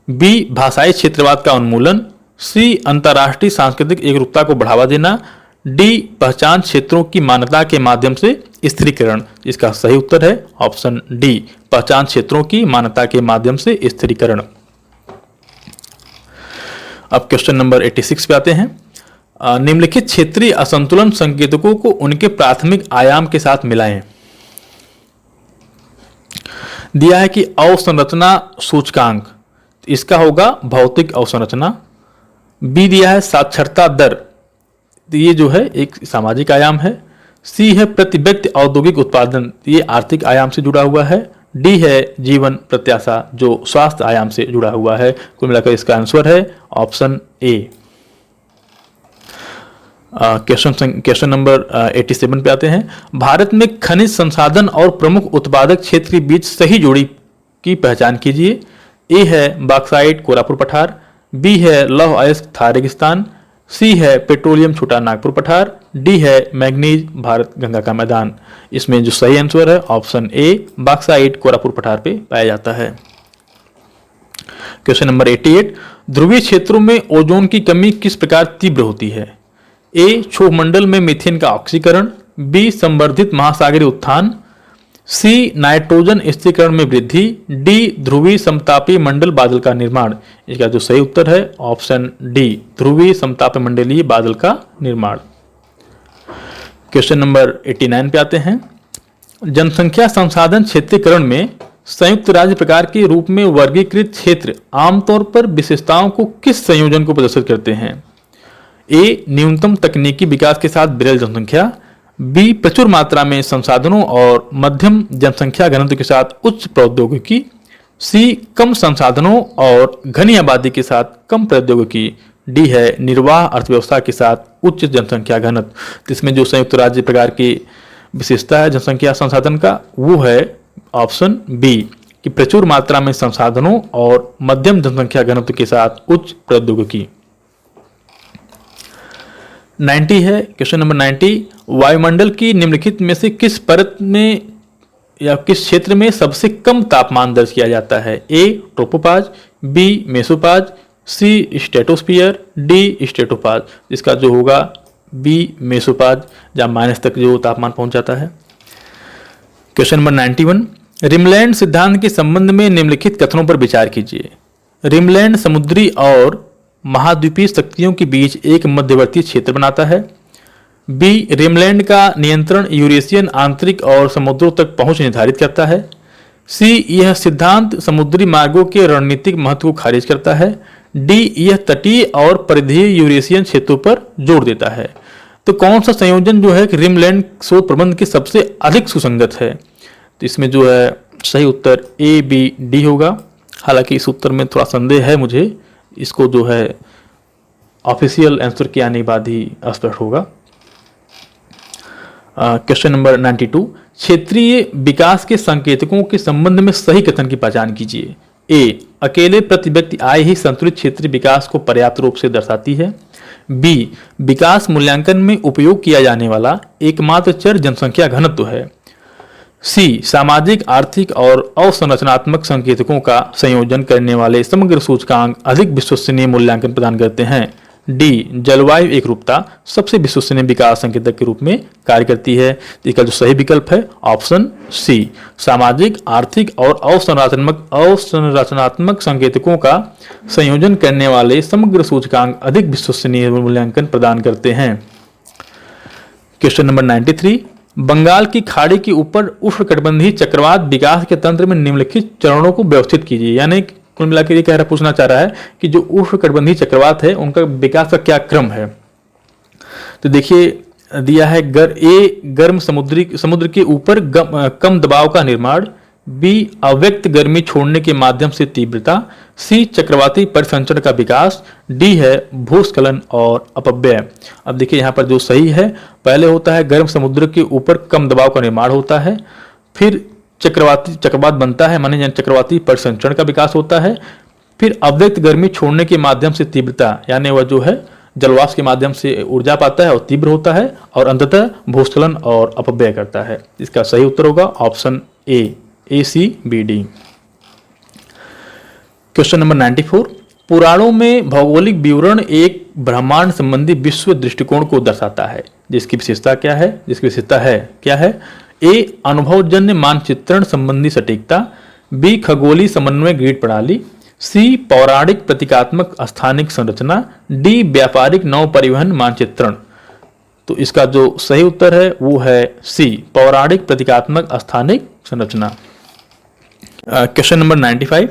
बी भाषाई क्षेत्रवाद का उन्मूलन, सी अंतर्राष्ट्रीय सांस्कृतिक एकरूपता को बढ़ावा देना, डी पहचान क्षेत्रों की मान्यता के माध्यम से स्थिरीकरण। इसका सही उत्तर है ऑप्शन डी, पहचान क्षेत्रों की मान्यता के माध्यम से स्थिरीकरण। अब क्वेश्चन नंबर 86 पे आते हैं। निम्नलिखित क्षेत्रीय असंतुलन संकेतकों को उनके प्राथमिक आयाम के साथ मिलाएं। दिया है कि अवसंरचना सूचकांक, इसका होगा भौतिक अवसंरचना। बी दिया है साक्षरता दर, ये जो है एक सामाजिक आयाम है। सी है प्रति व्यक्ति औद्योगिक उत्पादन, ये आर्थिक आयाम से जुड़ा हुआ है। डी है जीवन प्रत्याशा, जो स्वास्थ्य आयाम से जुड़ा हुआ है। कुल मिलाकर इसका आंसर है ऑप्शन ए। क्वेश्चन नंबर 87 पे आते हैं। भारत में खनिज संसाधन और प्रमुख उत्पादक क्षेत्र के बीच सही जोड़ी की पहचान कीजिए। ए है बॉक्साइट कोरापुर पठार, बी है लौह अयस्क थार रेगिस्तान, सी है पेट्रोलियम छोटा नागपुर पठार, डी है मैग्नीज भारत गंगा का मैदान। इसमें जो सही आंसर है ऑप्शन ए, बॉक्साइट कोरापुर पठार पे पाया जाता है। क्वेश्चन नंबर 88, ध्रुवीय क्षेत्रों में ओजोन की कमी किस प्रकार तीव्र होती है? ए क्षोभमंडल में मीथेन का ऑक्सीकरण, बी संवर्धित महासागरीय उत्थान, सी नाइट्रोजन स्थिरीकरण में वृद्धि, डी ध्रुवीय समतापीय मंडल बादल का निर्माण। इसका जो सही उत्तर है ऑप्शन डी, ध्रुवीय समतापीय मंडलीय बादल का निर्माण। क्वेश्चन नंबर 89 पे आते हैं। जनसंख्या संसाधन क्षेत्रीकरण में संयुक्त राज्य प्रकार के रूप में वर्गीकृत क्षेत्र आमतौर पर विशेषताओं को किस संयोजन को प्रदर्शित करते हैं? ए न्यूनतम तकनीकी विकास के साथ विरल जनसंख्या, बी प्रचुर मात्रा में संसाधनों और मध्यम जनसंख्या घनत्व के साथ उच्च प्रौद्योगिकी, सी कम संसाधनों और घनी आबादी के साथ कम प्रौद्योगिकी, डी है निर्वाह अर्थव्यवस्था के साथ उच्च जनसंख्या घनत्व। इसमें जो संयुक्त राज्य प्रकार की विशेषता है जनसंख्या संसाधन का वो है ऑप्शन बी, कि प्रचुर मात्रा में संसाधनों और मध्यम जनसंख्या घनत्व के साथ उच्च प्रौद्योगिकी। 90 है क्वेश्चन नंबर 90, वायुमंडल की निम्नलिखित में से किस परत में या किस क्षेत्र में सबसे कम तापमान दर्ज किया जाता है? ए ट्रोपोपाज, बी मेसोपाज, सी स्ट्रेटोस्फीयर, डी स्ट्रेटोपाज। इसका जो होगा बी मेसोपाज, जहाँ माइनस तक जो तापमान पहुंच जाता है। क्वेश्चन नंबर 91, रिमलैंड सिद्धांत के संबंध में निम्नलिखित कथनों पर विचार कीजिए। रिमलैंड समुद्री और महाद्वीपीय शक्तियों के बीच एक मध्यवर्ती क्षेत्र बनाता है। बी रिमलैंड का नियंत्रण यूरेशियन आंतरिक और समुद्रों तक पहुंच निर्धारित करता है। सी यह सिद्धांत समुद्री मार्गों के रणनीतिक महत्व को खारिज करता है। डी यह तटीय और परिधीय यूरेशियन क्षेत्रों पर जोर देता है। तो कौन सा संयोजन जो है रिमलैंड शोध प्रबंध के सबसे अधिक सुसंगत है? तो इसमें जो है सही उत्तर ए बी डी होगा। हालांकि इस उत्तर में थोड़ा संदेह है मुझे, इसको जो है ऑफिशियल आंसर के आने के बाद ही स्पष्ट होगा। क्वेश्चन नंबर 92, क्षेत्रीय विकास के संकेतकों के संबंध में सही कथन की पहचान कीजिए। ए अकेले प्रति व्यक्ति आय ही संतुलित क्षेत्रीय विकास को पर्याप्त रूप से दर्शाती है। बी विकास मूल्यांकन में उपयोग किया जाने वाला एकमात्र चर जनसंख्या घनत्व है। सी सामाजिक, आर्थिक और अवसंरचनात्मक संकेतकों का संयोजन करने वाले समग्र सूचकांक अधिक विश्वसनीय मूल्यांकन प्रदान करते हैं। डी जलवायु एकरूपता सबसे विश्वसनीय विकास संकेतक के रूप में कार्य करती है। इसका जो सही विकल्प है ऑप्शन सी, सामाजिक, आर्थिक और अवसंरचनात्मक संकेतकों का संयोजन करने वाले समग्र सूचकांक अधिक विश्वसनीय मूल्यांकन प्रदान करते हैं। क्वेश्चन नंबर 93, बंगाल की खाड़ी के ऊपर उष्णकटिबंधीय चक्रवात विकास के तंत्र में निम्नलिखित चरणों को व्यवस्थित कीजिए। यानी कुल मिलाकर ये कह रहा पूछना चाह रहा है कि जो उष्णकटिबंधीय चक्रवात है उनका विकास का क्या क्रम है। तो देखिए दिया है गर्म समुद्र के ऊपर कम दबाव का निर्माण, बी अव्यक्त गर्मी छोड़ने के माध्यम से तीव्रता, सी चक्रवाती परिसंचरण का विकास, डी है भूस्खलन और अपव्यय। अब देखिए यहाँ पर जो सही है पहले होता है गर्म समुद्र के ऊपर कम दबाव का निर्माण होता है, फिर चक्रवात बनता है माने चक्रवाती परिसंचरण का विकास होता है, फिर अव्यक्त गर्मी छोड़ने के माध्यम से तीव्रता यानी वह जो है जलवाष्प के माध्यम से ऊर्जा पाता है और तीव्र होता है, और अंततः भूस्खलन और अपव्यय करता है। इसका सही उत्तर होगा option A C B D. Question number 94, पुराणों में भौगोलिक विवरण एक ब्रह्मांड संबंधी विश्व दृष्टिकोण को दर्शाता है, जिसकी विशेषता क्या है। ए अनुभवजन्य मानचित्रण संबंधी सटीकता, बी खगोलीय समन्वय ग्रिड प्रणाली, सी पौराणिक प्रतीकात्मक स्थानिक संरचना, डी व्यापारिक नौ परिवहन मानचित्रण। तो इसका जो सही उत्तर है वो है सी पौराणिक प्रतीकात्मक स्थानिक संरचना। क्वेश्चन नंबर 95,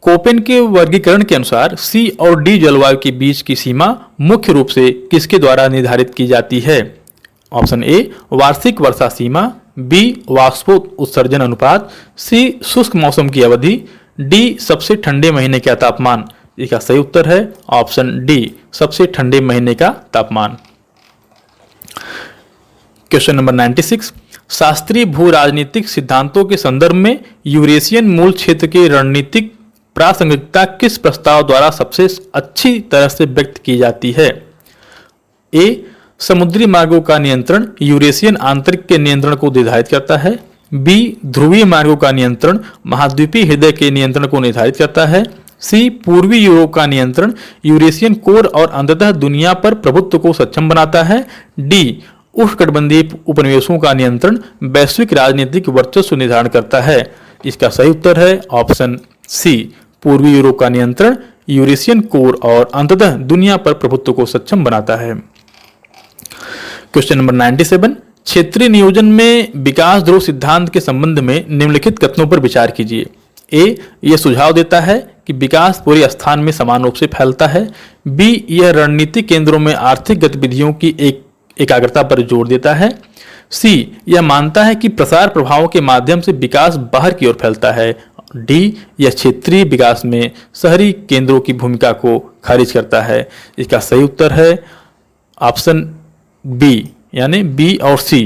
कोपेन के वर्गीकरण के अनुसार सी और डी जलवायु के बीच की सीमा मुख्य रूप से किसके द्वारा निर्धारित की जाती है। ऑप्शन ए वार्षिक वर्षा सीमा, बी वाष्पोत्सर्जन अनुपात, सी शुष्क मौसम की अवधि, डी सबसे ठंडे महीने का तापमान। इसका सही उत्तर है ऑप्शन डी सबसे ठंडे महीने का तापमान। क्वेश्चन नंबर 96, शास्त्रीय भू राजनीतिक सिद्धांतों के संदर्भ में यूरेशियन मूल क्षेत्र की रणनीतिक प्रासंगिकता किस प्रस्ताव द्वारा सबसे अच्छी तरह से व्यक्त की जाती है। ए समुद्री मार्गों का नियंत्रण यूरेशियन आंतरिक के नियंत्रण को निर्धारित करता है, बी ध्रुवीय मार्गों का नियंत्रण महाद्वीपीय हृदय के नियंत्रण को निर्धारित करता है, सी पूर्वी यूरोप का नियंत्रण यूरेशियन कोर और अंततः दुनिया पर प्रभुत्व को सक्षम बनाता है, डी उष्णकटिबंधीय उपनिवेशों का नियंत्रण वैश्विक राजनीतिक वर्चस्व निर्धारण करता है। इसका सही उत्तर है ऑप्शन सी पूर्वी यूरोप का नियंत्रण यूरेशियन कोर और अंततः दुनिया पर प्रभुत्व को सक्षम बनाता है। क्वेश्चन नंबर 97, क्षेत्रीय नियोजन में विकास ध्रुव सिद्धांत के संबंध में निम्नलिखित कथनों पर विचार कीजिए। ए यह सुझाव देता है कि विकास पूरे स्थान में समान रूप से फैलता है, बी यह रणनीतिक केंद्रों में आर्थिक गतिविधियों की एकाग्रता पर जोर देता है, सी यह मानता है कि प्रसार प्रभावों के माध्यम से विकास बाहर की ओर फैलता है, डी यह क्षेत्रीय विकास में शहरी केंद्रों की भूमिका को खारिज करता है। इसका सही उत्तर है ऑप्शन बी यानी बी और सी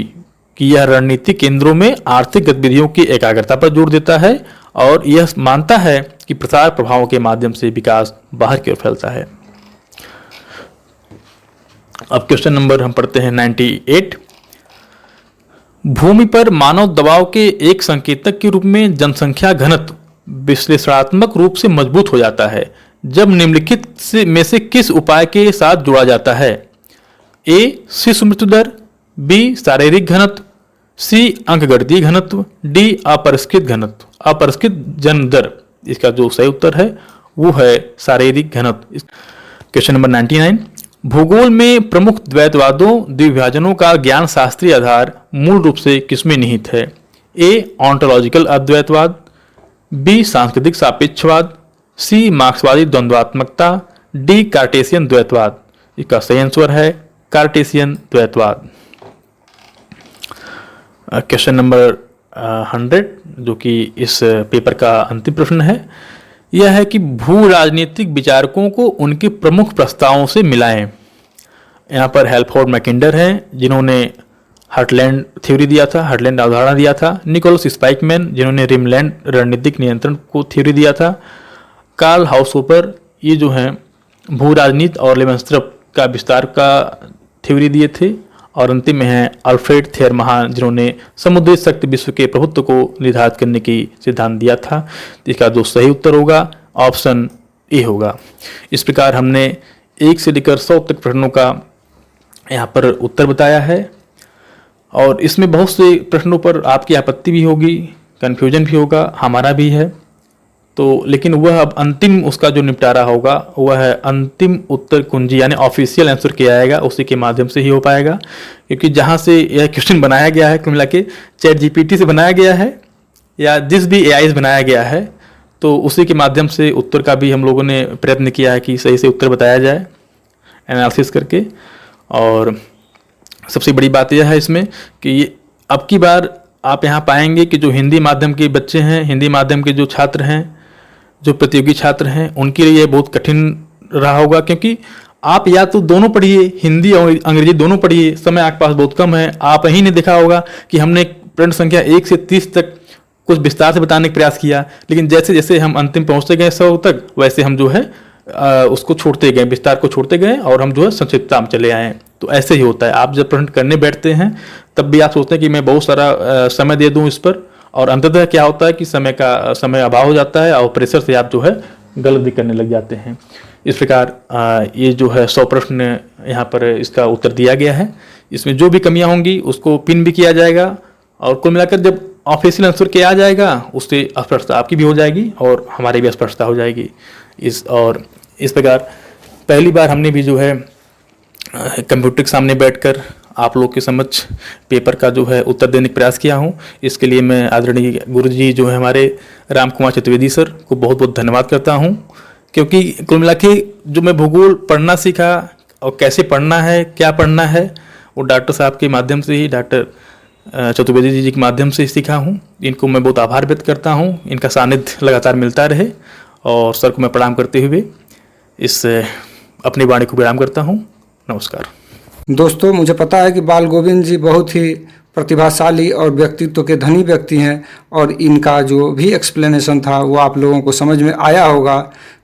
कि यह रणनीतिक केंद्रों में आर्थिक गतिविधियों की एकाग्रता पर जोर देता है और यह मानता है कि प्रसार प्रभावों के माध्यम से विकास बाहर की ओर फैलता है। अब क्वेश्चन नंबर हम पढ़ते हैं 98, भूमि पर मानव दबाव के एक संकेतक के रूप में जनसंख्या घनत्व विश्लेषणात्मक रूप से मजबूत हो जाता है जब निम्नलिखित में से किस उपाय के साथ जुड़ा जाता है। ए शिशु मृत्यु दर, बी शारीरिक घनत्व, सी अंकगणितीय घनत्व, डी अपरिष्कृत जन्म दर। इसका जो सही उत्तर है वो है शारीरिक घनत्व। क्वेश्चन नंबर 99, भूगोल में प्रमुख द्वैतवादों द्विभाजनों का ज्ञान शास्त्रीय आधार मूल रूप से किसमें निहित है। ए ऑन्टोलॉजिकल अद्वैतवाद, बी सांस्कृतिक सापेक्षवाद, सी मार्क्सवादी द्वंद्वात्मकता, डी कार्टेशियन द्वैतवाद। इसका सही आंसर है कार्टेशियन द्वैतवाद। क्वेश्चन नंबर 100 जो कि इस पेपर का अंतिम प्रश्न है, यह है कि भू राजनीतिक विचारकों को उनके प्रमुख प्रस्तावों से मिलाएं। यहाँ पर हेल्फोर्ड मैकिंडर हैं जिन्होंने हार्टलैंड थ्योरी दिया था, हार्टलैंड अवधारणा दिया था, निकोलस स्पाइकमैन जिन्होंने रिमलैंड रणनीतिक नियंत्रण को थ्योरी दिया था, कार्ल हाउसहोपर ये जो हैं भू राजनीति और लेवेंस्ट्रप का विस्तार का थ्योरी दिए थे, और अंतिम में हैं अल्फ्रेड थेयर महान, जिन्होंने समुद्री शक्ति विश्व के प्रभुत्व को निर्धारित करने की सिद्धांत दिया था। इसका जो सही उत्तर होगा ऑप्शन ए होगा। इस प्रकार हमने 1 से लेकर 100 तक प्रश्नों का यहाँ पर उत्तर बताया है और इसमें बहुत से प्रश्नों पर आपकी आपत्ति भी होगी, कन्फ्यूजन भी होगा, हमारा भी है। तो लेकिन वह अब अंतिम उसका जो निपटारा होगा वह है अंतिम उत्तर कुंजी, यानी ऑफिशियल आंसर किया जाएगा, उसी के माध्यम से ही हो पाएगा। क्योंकि जहाँ से यह क्वेश्चन बनाया गया है कुल मिला के चैट जीपीटी से बनाया गया है या जिस भी एआई से बनाया गया है, तो उसी के माध्यम से उत्तर का भी हम लोगों ने प्रयत्न किया है कि सही से उत्तर बताया जाए एनालिसिस करके। और सबसे बड़ी बात यह है इसमें कि अब की बार आप यहाँ पाएंगे कि जो हिंदी माध्यम के बच्चे हैं, हिंदी माध्यम के जो छात्र हैं, जो प्रतियोगी छात्र हैं, उनके लिए बहुत कठिन रहा होगा। क्योंकि आप या तो दोनों पढ़िए, हिंदी और अंग्रेजी दोनों पढ़िए, समय आपके पास बहुत कम है। आप ही ने देखा होगा कि हमने प्रश्न संख्या 1 से 30 तक कुछ विस्तार से बताने का प्रयास किया, लेकिन जैसे जैसे हम अंतिम पहुँचते गए 100 तक, वैसे हम जो है उसको छोड़ते गए, विस्तार को छोड़ते गए और हम जो है संक्षिप्तता में चले आए। तो ऐसे ही होता है, आप जब प्रश्न करने बैठते हैं तब भी आप सोचते हैं कि मैं बहुत सारा समय दे दूं इस पर, और अंततः क्या होता है कि समय अभाव हो जाता है और प्रेशर से आप जो है गलत भी करने लग जाते हैं। इस प्रकार ये जो है 100 प्रश्न यहाँ पर इसका उत्तर दिया गया है। इसमें जो भी कमियाँ होंगी उसको पिन भी किया जाएगा और कुल मिलाकर जब ऑफिशियल आंसर किया आ जाएगा उससे अस्पष्टता आपकी भी हो जाएगी और हमारी भी अस्पष्टता हो जाएगी। इस प्रकार पहली बार हमने भी जो है कंप्यूटर के सामने बैठकर आप लोग के समक्ष पेपर का जो है उत्तर देने का प्रयास किया हूँ। इसके लिए मैं आदरणीय गुरुजी जो है हमारे राम कुमार चतुर्वेदी सर को बहुत बहुत धन्यवाद करता हूँ। क्योंकि कुल मिला के जो मैं भूगोल पढ़ना सीखा और कैसे पढ़ना है, क्या पढ़ना है, वो डॉक्टर साहब के माध्यम से ही, डॉक्टर चतुर्वेदी जी के माध्यम से सीखा हूँ। इनको मैं बहुत आभार व्यक्त करता हूँ। इनका सानिध्य लगातार मिलता रहे और सर को मैं प्रणाम करते हुए इस अपनी वाणी को विराम करता हूँ। नमस्कार दोस्तों, मुझे पता है कि बाल गोविंद जी बहुत ही प्रतिभाशाली और व्यक्तित्व के धनी व्यक्ति हैं और इनका जो भी एक्सप्लेनेशन था वो आप लोगों को समझ में आया होगा।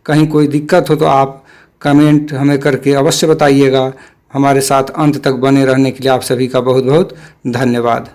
कहीं कोई दिक्कत हो तो आप कमेंट हमें करके अवश्य बताइएगा। हमारे साथ अंत तक बने रहने के लिए आप सभी का बहुत बहुत धन्यवाद।